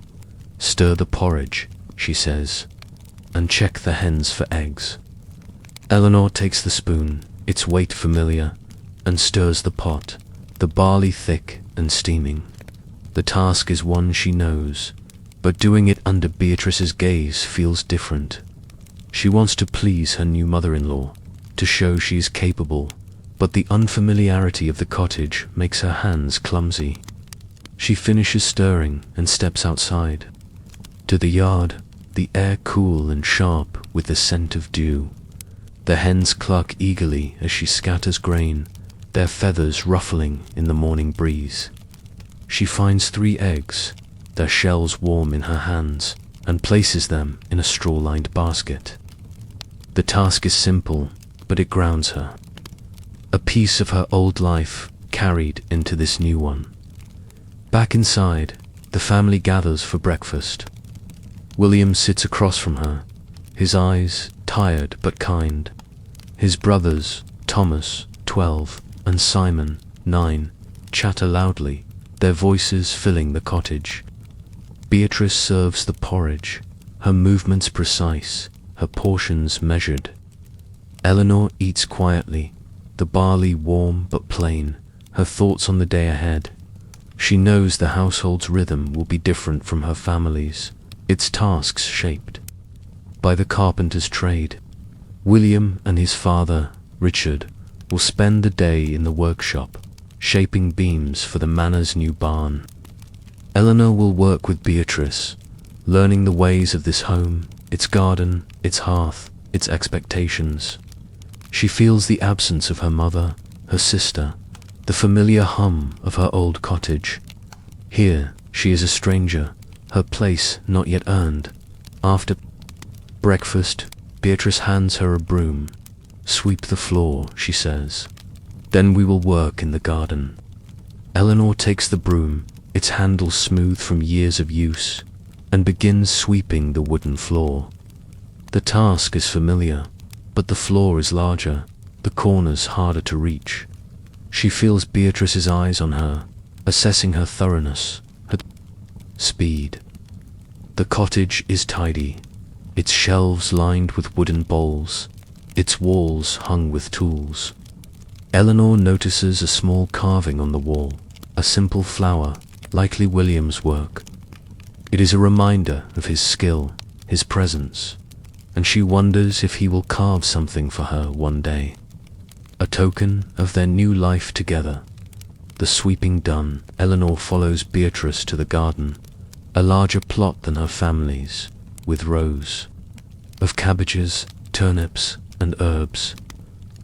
"Stir the porridge," she says, "and check the hens for eggs." Eleanor takes the spoon, its weight familiar, and stirs the pot, the barley thick and steaming. The task is one she knows, but doing it under Beatrice's gaze feels different. She wants to please her new mother-in-law, to show she is capable, but the unfamiliarity of the cottage makes her hands clumsy. She finishes stirring and steps outside. To the yard, the air cool and sharp with the scent of dew. The hens cluck eagerly as she scatters grain, their feathers ruffling in the morning breeze. She finds 3 eggs, their shells warm in her hands, and places them in a straw-lined basket. The task is simple, but it grounds her. A piece of her old life carried into this new one. Back inside, the family gathers for breakfast. William sits across from her, his eyes tired but kind. His brothers, Thomas, 12, and Simon, 9, chatter loudly, their voices filling the cottage. Beatrice serves the porridge, her movements precise, her portions measured. Eleanor eats quietly, the barley warm but plain, her thoughts on the day ahead. She knows the household's rhythm will be different from her family's, its tasks shaped by the carpenter's trade. William and his father, Richard, will spend the day in the workshop, shaping beams for the manor's new barn. Eleanor will work with Beatrice, learning the ways of this home, its garden, its hearth, its expectations. She feels the absence of her mother, her sister, the familiar hum of her old cottage. Here, she is a stranger, her place not yet earned. After breakfast, Beatrice hands her a broom. "Sweep the floor," she says. "Then we will work in the garden." Eleanor takes the broom, its handle smooth from years of use, and begins sweeping the wooden floor. The task is familiar, but the floor is larger, the corners harder to reach. She feels Beatrice's eyes on her, assessing her thoroughness, her speed. The cottage is tidy, its shelves lined with wooden bowls, its walls hung with tools. Eleanor notices a small carving on the wall, a simple flower, likely William's work. It is a reminder of his skill, his presence, and she wonders if he will carve something for her one day. A token of their new life together. The sweeping done, Eleanor follows Beatrice to the garden, a larger plot than her family's, with rows of cabbages, turnips, and herbs.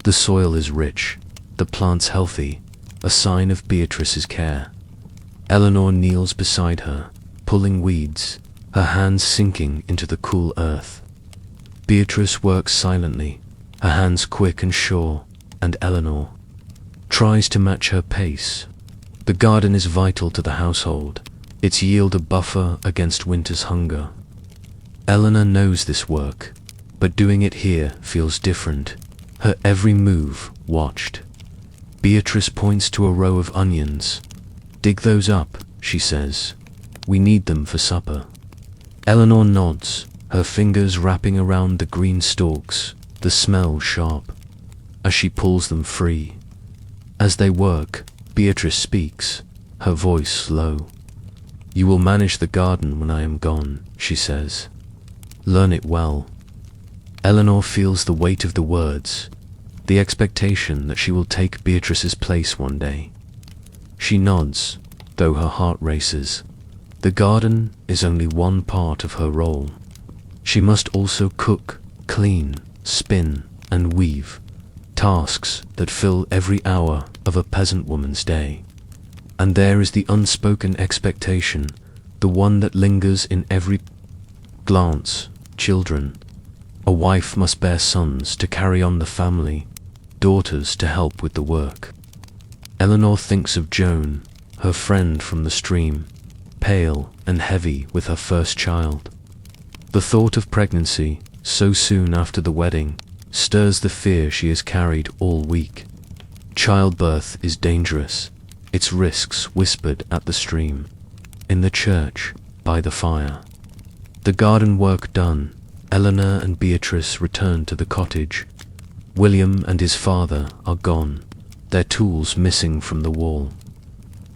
The soil is rich, the plants healthy, a sign of Beatrice's care. Eleanor kneels beside her, pulling weeds, her hands sinking into the cool earth. Beatrice works silently, her hands quick and sure, and Eleanor tries to match her pace. The garden is vital to the household, its yield a buffer against winter's hunger. Eleanor knows this work, but doing it here feels different, her every move watched. Beatrice points to a row of onions. "Dig those up," she says. "We need them for supper." Eleanor nods, her fingers wrapping around the green stalks, the smell sharp, as she pulls them free. As they work, Beatrice speaks, her voice low. "You will manage the garden when I am gone," she says. "Learn it well." Eleanor feels the weight of the words, the expectation that she will take Beatrice's place one day. She nods, though her heart races. The garden is only one part of her role. She must also cook, clean, spin, and weave, tasks that fill every hour of a peasant woman's day. And there is the unspoken expectation, the one that lingers in every glance: children. A wife must bear sons to carry on the family, daughters to help with the work. Eleanor thinks of Joan, her friend from the stream, pale and heavy with her first child. The thought of pregnancy, so soon after the wedding, stirs the fear she has carried all week. Childbirth is dangerous, its risks whispered at the stream, in the church, by the fire. The garden work done, Eleanor and Beatrice return to the cottage. William and his father are gone, their tools missing from the wall.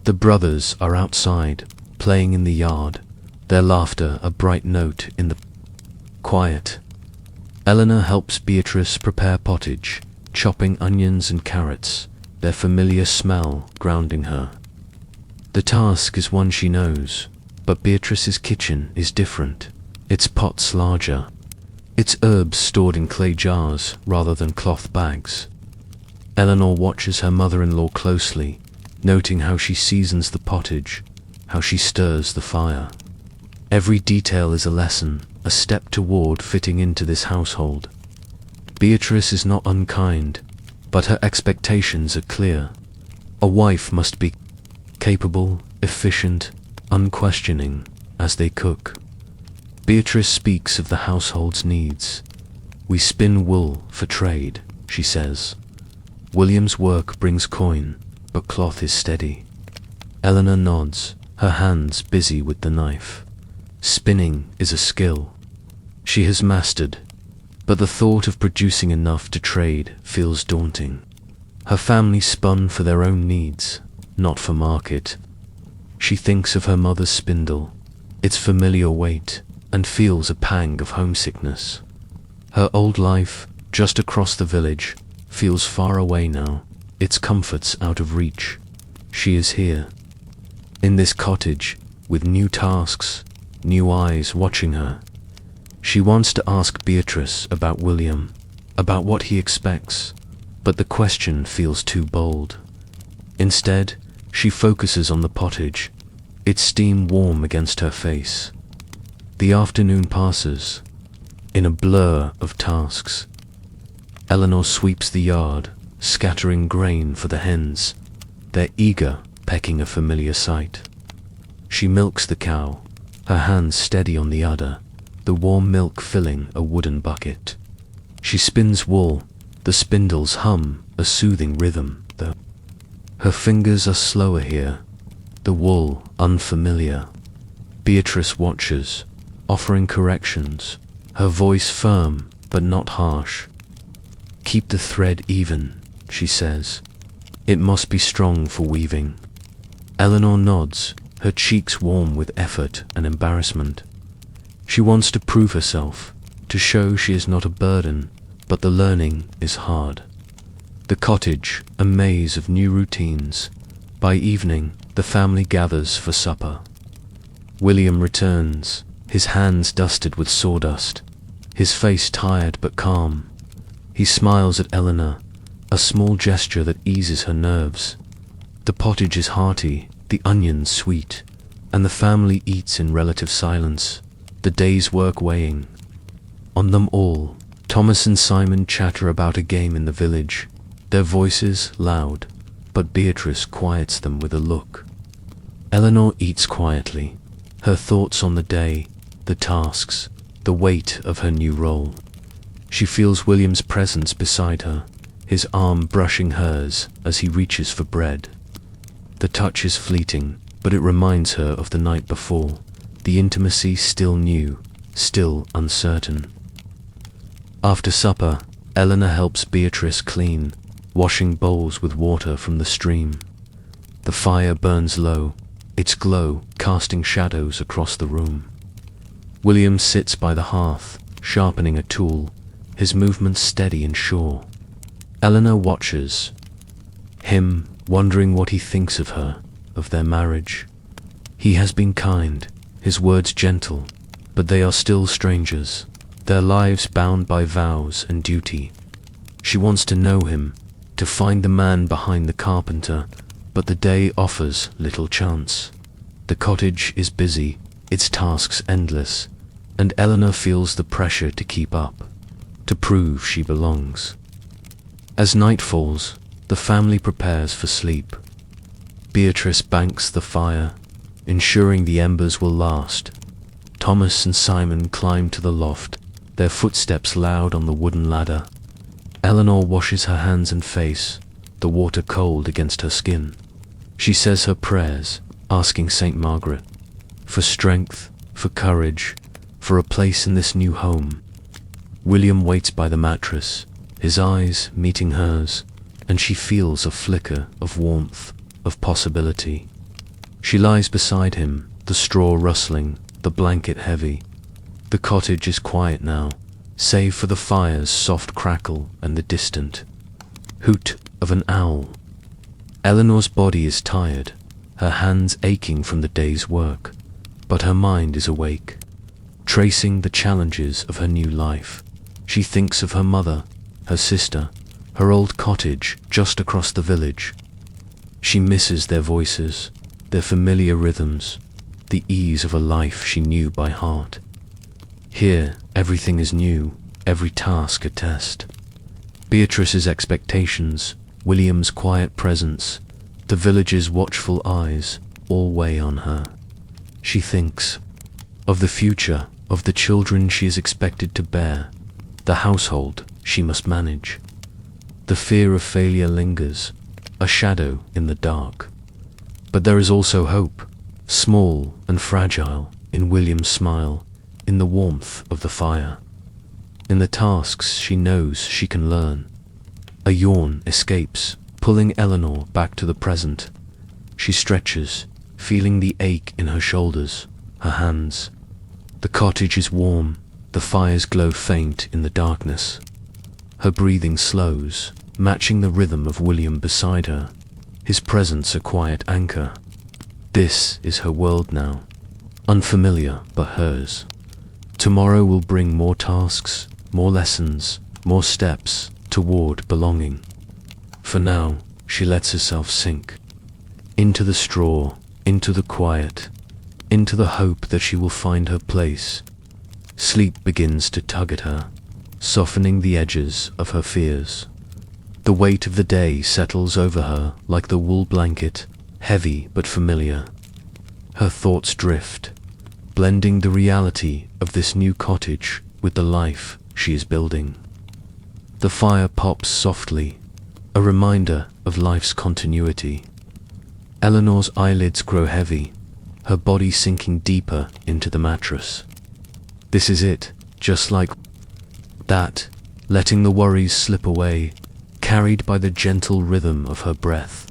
The brothers are outside, playing in the yard, their laughter a bright note in the quiet. Eleanor helps Beatrice prepare pottage, chopping onions and carrots, their familiar smell grounding her. The task is one she knows, but Beatrice's kitchen is different. Its pots larger, its herbs stored in clay jars rather than cloth bags. Eleanor watches her mother-in-law closely, noting how she seasons the pottage, how she stirs the fire. Every detail is a lesson, a step toward fitting into this household. Beatrice is not unkind, but her expectations are clear. A wife must be capable, efficient, unquestioning as they cook. Beatrice speaks of the household's needs. We spin wool for trade, she says. William's work brings coin, but cloth is steady. Eleanor nods, her hands busy with the knife. Spinning is a skill she has mastered, but the thought of producing enough to trade feels daunting. Her family spun for their own needs, not for market. She thinks of her mother's spindle, its familiar weight, and feels a pang of homesickness. Her old life, just across the village, feels far away now, its comforts out of reach. She is here, in this cottage, with new tasks, new eyes watching her. She wants to ask Beatrice about William, about what he expects, but the question feels too bold. Instead, she focuses on the pottage, its steam warm against her face. The afternoon passes, in a blur of tasks. Eleanor sweeps the yard, scattering grain for the hens, their eager pecking a familiar sight. She milks the cow, her hands steady on the udder, the warm milk filling a wooden bucket. She spins wool, the spindles hum a soothing rhythm, though her fingers are slower here, the wool unfamiliar. Beatrice watches, offering corrections, her voice firm but not harsh. Keep the thread even, she says. It must be strong for weaving. Eleanor nods, her cheeks warm with effort and embarrassment. She wants to prove herself, to show she is not a burden, but the learning is hard. The cottage, a maze of new routines. By evening, the family gathers for supper. William returns, his hands dusted with sawdust, his face tired but calm. He smiles at Eleanor, a small gesture that eases her nerves. The pottage is hearty, the onions sweet, and the family eats in relative silence, the day's work weighing on them all. Thomas and Simon chatter about a game in the village, their voices loud, but Beatrice quiets them with a look. Eleanor eats quietly, her thoughts on the day, the tasks, the weight of her new role. She feels William's presence beside her, his arm brushing hers as he reaches for bread. The touch is fleeting, but it reminds her of the night before, the intimacy still new, still uncertain. After supper, Eleanor helps Beatrice clean, washing bowls with water from the stream. The fire burns low, its glow casting shadows across the room. William sits by the hearth, sharpening a tool, his movements steady and sure. Eleanor watches him, wondering what he thinks of her, of their marriage. He has been kind, his words gentle, but they are still strangers, their lives bound by vows and duty. She wants to know him, to find the man behind the carpenter, but the day offers little chance. The cottage is busy, its tasks endless, and Eleanor feels the pressure to keep up, to prove she belongs. As night falls, the family prepares for sleep. Beatrice banks the fire, ensuring the embers will last. Thomas and Simon climb to the loft, their footsteps loud on the wooden ladder. Eleanor washes her hands and face, the water cold against her skin. She says her prayers, asking Saint Margaret for strength, for courage, for a place in this new home. William waits by the mattress, his eyes meeting hers, and she feels a flicker of warmth, of possibility. She lies beside him, the straw rustling, the blanket heavy. The cottage is quiet now, save for the fire's soft crackle and the distant hoot of an owl. Eleanor's body is tired, her hands aching from the day's work, but her mind is awake, tracing the challenges of her new life. She thinks of her mother, her sister, her old cottage just across the village. She misses their voices, their familiar rhythms, the ease of a life she knew by heart. Here, everything is new, every task a test. Beatrice's expectations, William's quiet presence, the village's watchful eyes, all weigh on her. She thinks of the future, of the children she is expected to bear, the household she must manage. The fear of failure lingers, a shadow in the dark. But there is also hope, small and fragile, in William's smile, in the warmth of the fire, in the tasks she knows she can learn. A yawn escapes, pulling Eleanor back to the present. She stretches, feeling the ache in her shoulders, her hands. The cottage is warm, the fires glow faint in the darkness. Her breathing slows, matching the rhythm of William beside her, his presence a quiet anchor. This is her world now, unfamiliar but hers. Tomorrow will bring more tasks, more lessons, more steps toward belonging. For now, she lets herself sink into the straw, into the quiet, into the hope that she will find her place. Sleep begins to tug at her, softening the edges of her fears. The weight of the day settles over her like the wool blanket, heavy but familiar. Her thoughts drift, blending the reality of this new cottage with the life she is building. The fire pops softly, a reminder of life's continuity. Eleanor's eyelids grow heavy, her body sinking deeper into the mattress. This is it, just like that, letting the worries slip away, carried by the gentle rhythm of her breath.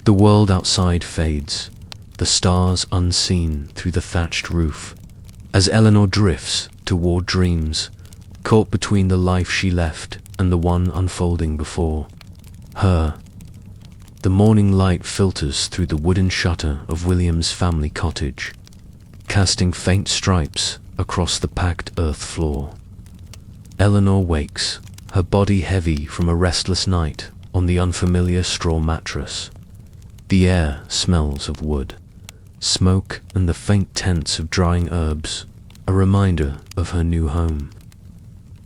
The world outside fades, the stars unseen through the thatched roof, as Eleanor drifts toward dreams, caught between the life she left and the one unfolding before her. The morning light filters through the wooden shutter of William's family cottage, casting faint stripes across the packed earth floor. Eleanor wakes, her body heavy from a restless night on the unfamiliar straw mattress. The air smells of wood, smoke and the faint scents of drying herbs, a reminder of her new home.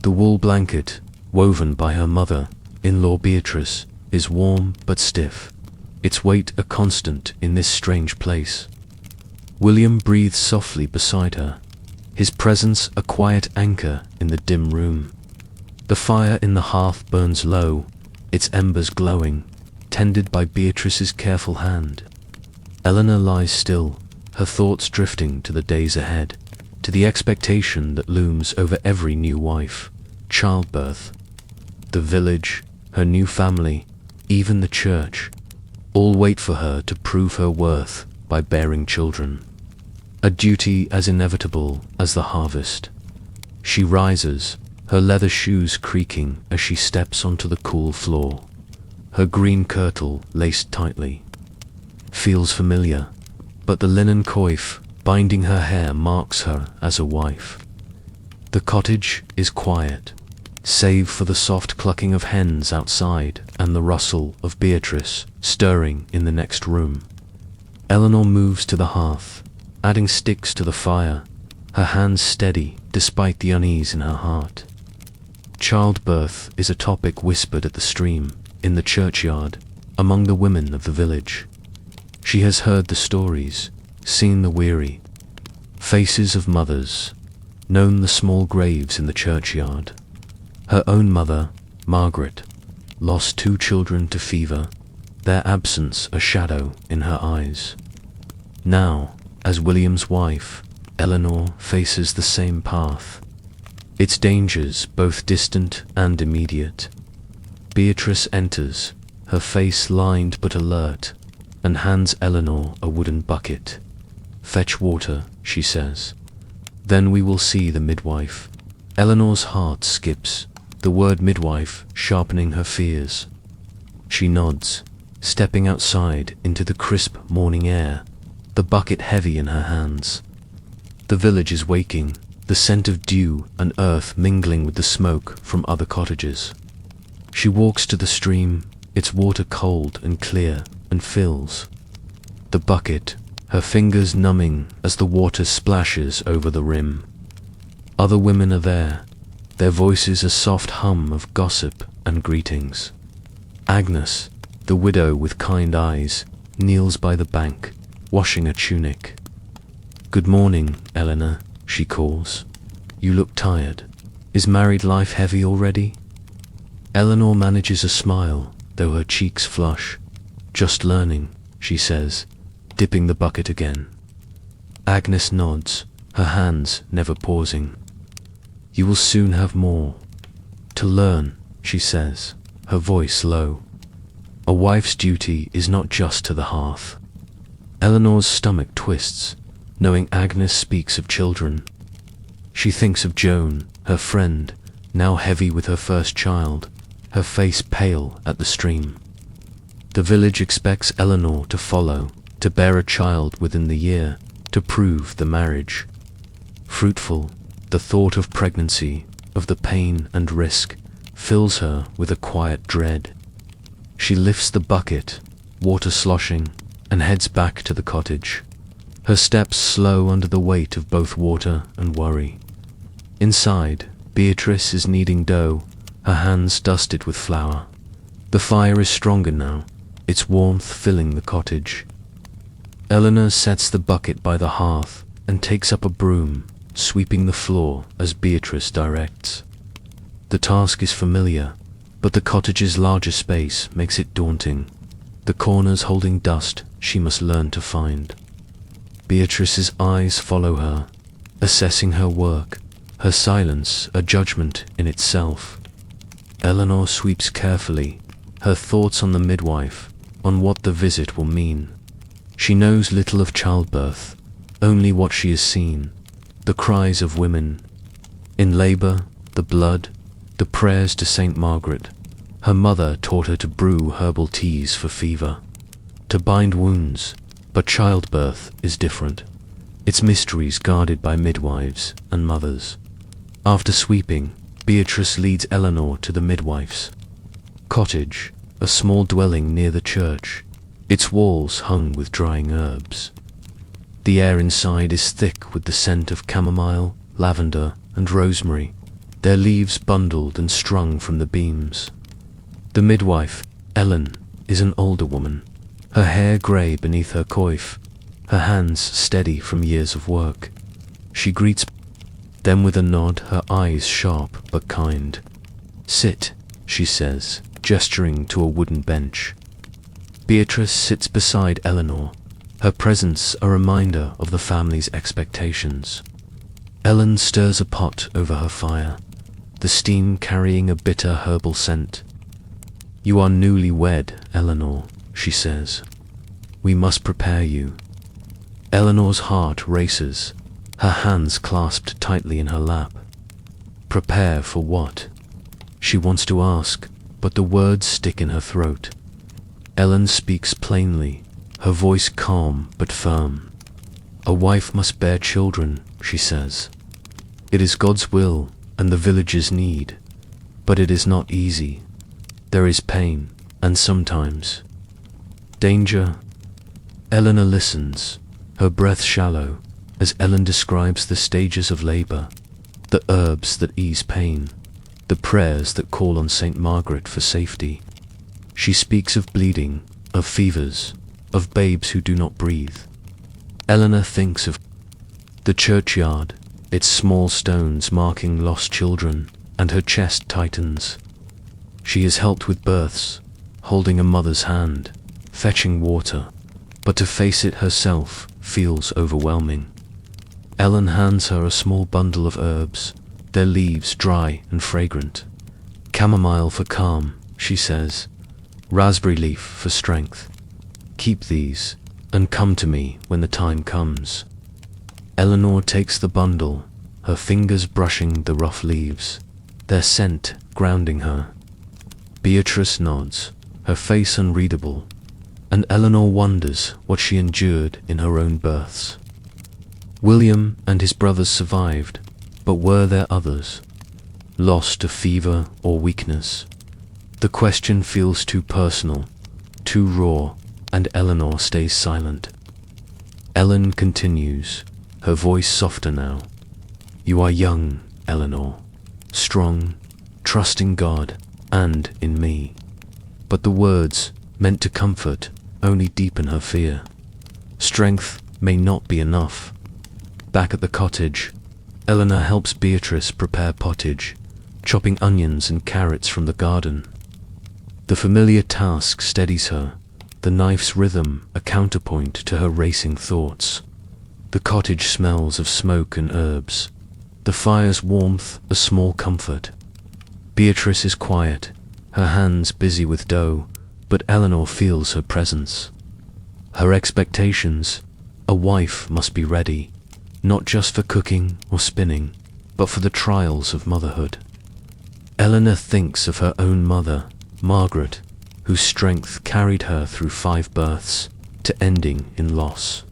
The wool blanket, woven by her mother-in-law Beatrice, is warm but stiff, its weight a constant in this strange place. William breathes softly beside her, his presence a quiet anchor in the dim room. The fire in the hearth burns low, its embers glowing, tended by Beatrice's careful hand. Eleanor lies still, her thoughts drifting to the days ahead, to the expectation that looms over every new wife, childbirth, the village, her new family, even the church, all wait for her to prove her worth by bearing children. A duty as inevitable as the harvest. She rises, her leather shoes creaking as she steps onto the cool floor. Her green kirtle laced tightly. Feels familiar, but the linen coif binding her hair marks her as a wife. The cottage is quiet, save for the soft clucking of hens outside and the rustle of Beatrice stirring in the next room. Eleanor moves to the hearth, adding sticks to the fire, her hands steady despite the unease in her heart. Childbirth is a topic whispered at the stream, in the churchyard, among the women of the village. She has heard the stories, seen the weary faces of mothers, known the small graves in the churchyard. Her own mother, Margaret, lost 2 children to fever, their absence a shadow in her eyes. Now, as William's wife, Eleanor faces the same path. Its dangers both distant and immediate. Beatrice enters, her face lined but alert, and hands Eleanor a wooden bucket. "Fetch water," she says. "Then we will see the midwife." Eleanor's heart skips, the word midwife sharpening her fears. She nods, stepping outside into the crisp morning air, the bucket heavy in her hands. The village is waking, the scent of dew and earth mingling with the smoke from other cottages. She walks to the stream, its water cold and clear, and fills the bucket, her fingers numbing as the water splashes over the rim. Other women are there, their voices a soft hum of gossip and greetings. Agnes, the widow with kind eyes, kneels by the bank, washing a tunic. "Good morning, Eleanor," she calls. "You look tired. Is married life heavy already?" Eleanor manages a smile, though her cheeks flush. "Just learning," she says, dipping the bucket again. Agnes nods, her hands never pausing. "You will soon have more to learn," she says, her voice low. "A wife's duty is not just to the hearth." Eleanor's stomach twists, knowing Agnes speaks of children. She thinks of Joan, her friend, now heavy with her first child, her face pale at the stream. The village expects Eleanor to follow, to bear a child within the year, to prove the marriage fruitful. The thought of pregnancy, of the pain and risk, fills her with a quiet dread. She lifts the bucket, water sloshing, and heads back to the cottage. Her steps slow under the weight of both water and worry. Inside, Beatrice is kneading dough, her hands dusted with flour. The fire is stronger now, its warmth filling the cottage. Eleanor sets the bucket by the hearth and takes up a broom, sweeping the floor as Beatrice directs. The task is familiar, but the cottage's larger space makes it daunting. The corners holding dust she must learn to find. Beatrice's eyes follow her, assessing her work, her silence a judgment in itself. Eleanor sweeps carefully, her thoughts on the midwife, on what the visit will mean. She knows little of childbirth, only what she has seen, the cries of women in labor, the blood, the prayers to Saint Margaret. Her mother taught her to brew herbal teas for fever, to bind wounds, but childbirth is different. Its mysteries guarded by midwives and mothers. After sweeping, Beatrice leads Eleanor to the midwife's cottage, a small dwelling near the church, its walls hung with drying herbs. The air inside is thick with the scent of chamomile, lavender, and rosemary, their leaves bundled and strung from the beams. The midwife, Ellen, is an older woman, her hair grey beneath her coif, her hands steady from years of work. She greets them with a nod, her eyes sharp but kind. "Sit," she says, gesturing to a wooden bench. Beatrice sits beside Eleanor, her presence a reminder of the family's expectations. Ellen stirs a pot over her fire, the steam carrying a bitter herbal scent. "You are newly wed, Eleanor," she says. "We must prepare you." Eleanor's heart races, her hands clasped tightly in her lap. Prepare for what? She wants to ask, but the words stick in her throat. Ellen speaks plainly, her voice calm but firm. "A wife must bear children," she says. "It is God's will and the village's need, but it is not easy. There is pain, and sometimes danger." Eleanor listens, her breath shallow, as Ellen describes the stages of labor, the herbs that ease pain, the prayers that call on Saint Margaret for safety. She speaks of bleeding, of fevers, of babes who do not breathe. Eleanor thinks of the churchyard, its small stones marking lost children, and her chest tightens. She is helped with births, holding a mother's hand, fetching water, but to face it herself feels overwhelming. Ellen hands her a small bundle of herbs, their leaves dry and fragrant. Chamomile for calm, she says, raspberry leaf for strength. Keep these, and come to me when the time comes. Eleanor takes the bundle, her fingers brushing the rough leaves, their scent grounding her. Beatrice nods, her face unreadable, and Eleanor wonders what she endured in her own births. William and his brothers survived, but were there others, lost to fever or weakness? The question feels too personal, too raw, and Eleanor stays silent. Ellen continues, her voice softer now. You are young, Eleanor, strong, trusting God and in me. But the words, meant to comfort, only deepen her fear. Strength may not be enough. Back at the cottage, Eleanor helps Beatrice prepare pottage, chopping onions and carrots from the garden. The familiar task steadies her, the knife's rhythm a counterpoint to her racing thoughts. The cottage smells of smoke and herbs, the fire's warmth a small comfort. Beatrice is quiet, her hands busy with dough, but Eleanor feels her presence. Her expectations, a wife must be ready, not just for cooking or spinning, but for the trials of motherhood. Eleanor thinks of her own mother, Margaret, whose strength carried her through 5 births to ending in loss.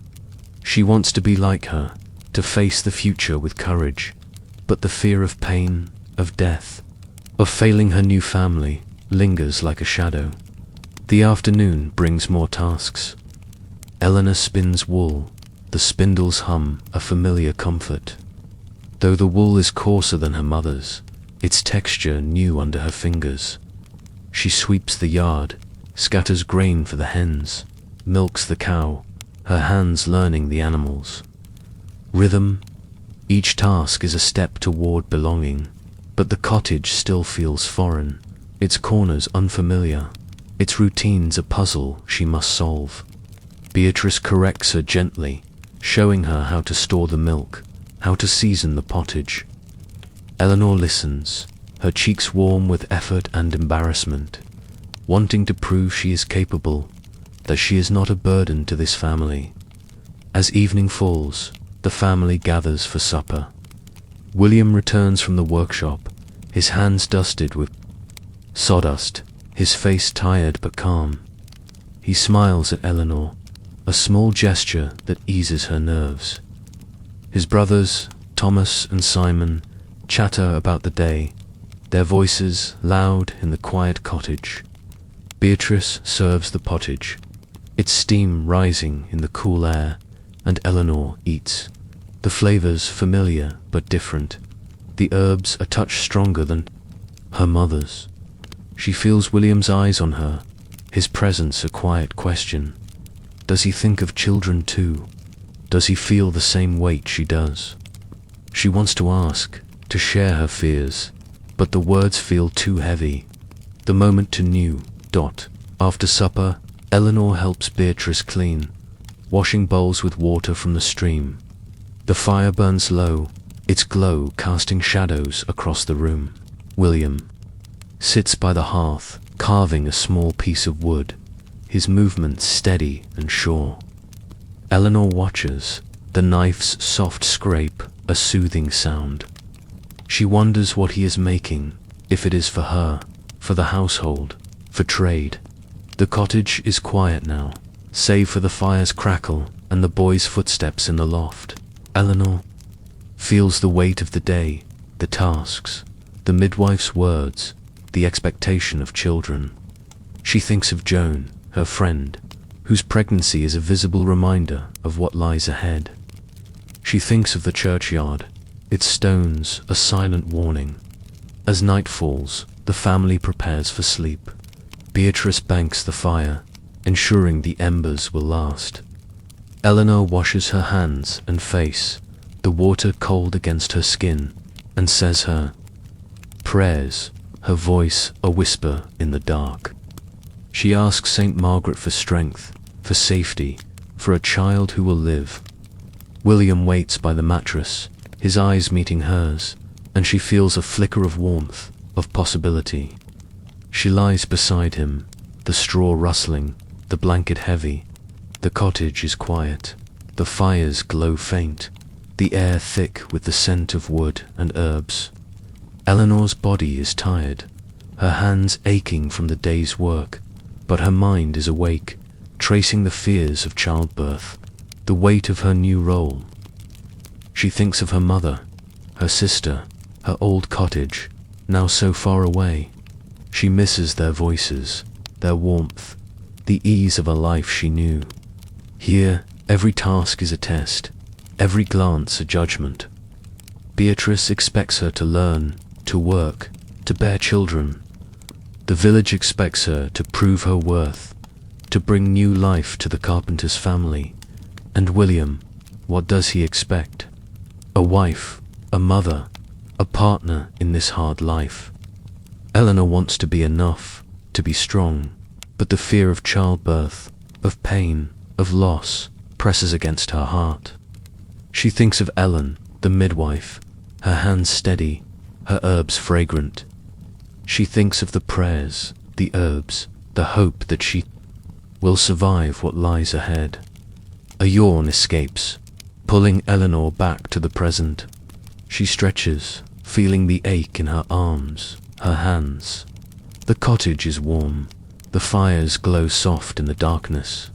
She wants to be like her, to face the future with courage, but the fear of pain, of death, of failing her new family lingers like a shadow. The afternoon brings more tasks. Eleanor spins wool, the spindles hum a familiar comfort. Though the wool is coarser than her mother's, its texture new under her fingers. She sweeps the yard, scatters grain for the hens, milks the cow, her hands learning the animals. Rhythm, each task is a step toward belonging, but the cottage still feels foreign, its corners unfamiliar, its routines a puzzle she must solve. Beatrice corrects her gently, showing her how to store the milk, how to season the pottage. Eleanor listens, her cheeks warm with effort and embarrassment, wanting to prove she is capable, that she is not a burden to this family. As evening falls, the family gathers for supper. William returns from the workshop, his hands dusted with sawdust, his face tired but calm. He smiles at Eleanor, a small gesture that eases her nerves. His brothers, Thomas and Simon, chatter about the day, their voices loud in the quiet cottage. Beatrice serves the pottage, its steam rising in the cool air, and Eleanor eats. The flavors familiar but different, the herbs a touch stronger than her mother's. She feels William's eyes on her, his presence a quiet question. Does he think of children too? Does he feel the same weight she does? She wants to ask, to share her fears, but the words feel too heavy. The moment to new. After supper, Eleanor helps Beatrice clean, washing bowls with water from the stream. The fire burns low, its glow casting shadows across the room. William sits by the hearth, carving a small piece of wood, his movements steady and sure. Eleanor watches, the knife's soft scrape a soothing sound. She wonders what he is making, if it is for her, for the household, for trade. The cottage is quiet now, save for the fire's crackle and the boy's footsteps in the loft. Eleanor feels the weight of the day, the tasks, the midwife's words, the expectation of children. She thinks of Joan, her friend, whose pregnancy is a visible reminder of what lies ahead. She thinks of the churchyard, its stones a silent warning. As night falls, the family prepares for sleep. Beatrice banks the fire, ensuring the embers will last. Eleanor washes her hands and face, the water cold against her skin, and says her prayers, her voice a whisper in the dark. She asks Saint Margaret for strength, for safety, for a child who will live. William waits by the mattress, his eyes meeting hers, and she feels a flicker of warmth, of possibility. She lies beside him, the straw rustling, the blanket heavy. The cottage is quiet, the fires glow faint, the air thick with the scent of wood and herbs. Eleanor's body is tired, her hands aching from the day's work, but her mind is awake, tracing the fears of childbirth, the weight of her new role. She thinks of her mother, her sister, her old cottage, now so far away. She misses their voices, their warmth, the ease of a life she knew. Here, every task is a test, every glance a judgment. Beatrice expects her to learn, to work, to bear children. The village expects her to prove her worth, to bring new life to the carpenter's family. And William, what does he expect? A wife, a mother, a partner in this hard life. Eleanor wants to be enough, to be strong, but the fear of childbirth, of pain, of loss, presses against her heart. She thinks of Ellen, the midwife, her hands steady, her herbs fragrant. She thinks of the prayers, the herbs, the hope that she will survive what lies ahead. A yawn escapes, pulling Eleanor back to the present. She stretches, feeling the ache in her arms, her hands. The cottage is warm, the fires glow soft in the darkness.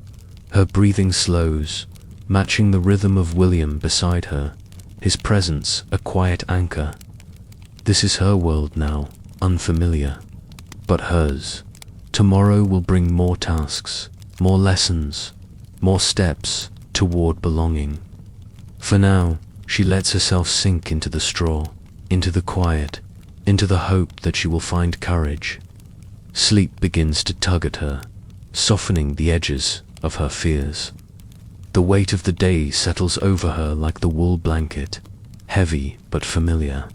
Her breathing slows, matching the rhythm of William beside her, his presence a quiet anchor. This is her world now, unfamiliar, but hers. Tomorrow will bring more tasks, more lessons, more steps toward belonging. For now, she lets herself sink into the straw, into the quiet, into the hope that she will find courage. Sleep begins to tug at her, softening the edges of her fears. The weight of the day settles over her like the wool blanket, heavy but familiar.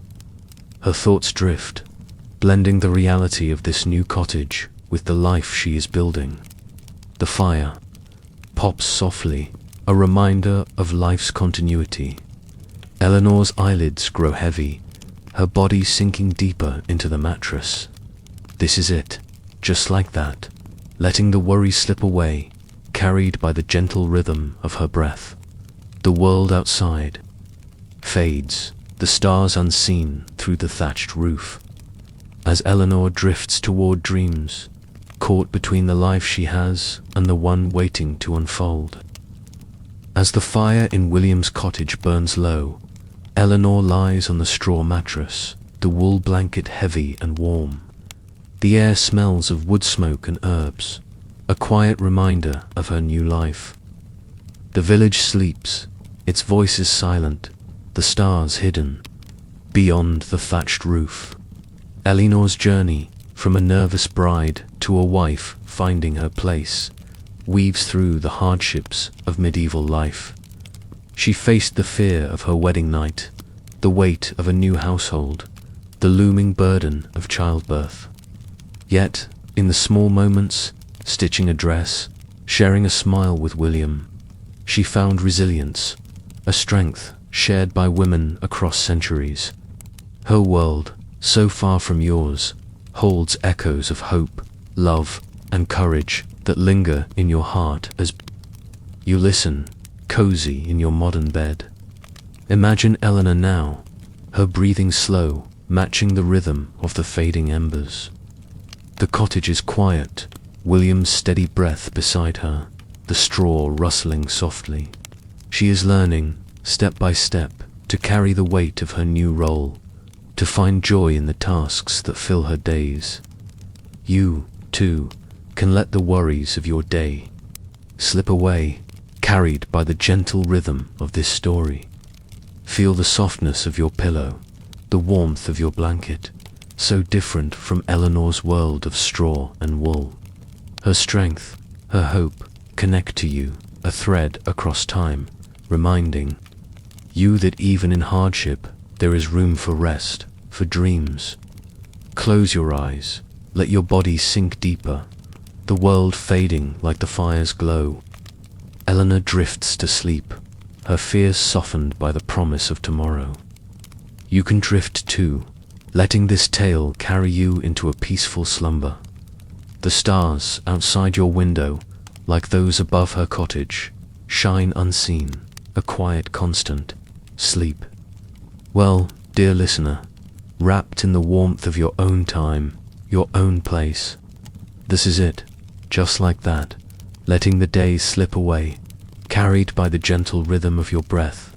Her thoughts drift, blending the reality of this new cottage with the life she is building. The fire pops softly, a reminder of life's continuity. Eleanor's eyelids grow heavy, her body sinking deeper into the mattress. This is it, just like that, letting the worry slip away, carried by the gentle rhythm of her breath. The world outside fades, the stars unseen through the thatched roof. As Eleanor drifts toward dreams, caught between the life she has and the one waiting to unfold. As the fire in William's cottage burns low, Eleanor lies on the straw mattress, the wool blanket heavy and warm. The air smells of wood smoke and herbs, a quiet reminder of her new life. The village sleeps, its voices silent, the stars hidden. Beyond the thatched roof, Eleanor's journey, from a nervous bride to a wife finding her place, weaves through the hardships of medieval life. She faced the fear of her wedding night, the weight of a new household, the looming burden of childbirth. Yet, in the small moments, stitching a dress, sharing a smile with William, she found resilience, a strength shared by women across centuries. Her world, so far from yours, holds echoes of hope, love, and courage that linger in your heart as you listen, cozy in your modern bed. Imagine Eleanor now, her breathing slow, matching the rhythm of the fading embers. The cottage is quiet, William's steady breath beside her, the straw rustling softly. She is learning, step by step, to carry the weight of her new role, to find joy in the tasks that fill her days. You, too, can let the worries of your day slip away, carried by the gentle rhythm of this story. Feel the softness of your pillow, the warmth of your blanket, so different from Eleanor's world of straw and wool. Her strength, her hope connect to you, a thread across time, reminding you that even in hardship there is room for rest, for dreams. Close your eyes, let your body sink deeper, the world fading like the fire's glow. Eleanor drifts to sleep, her fears softened by the promise of tomorrow. You can drift too, letting this tale carry you into a peaceful slumber. The stars outside your window, like those above her cottage, shine unseen, a quiet constant. Sleep. Well, dear listener, wrapped in the warmth of your own time, your own place. This is it, just like that, letting the days slip away, carried by the gentle rhythm of your breath.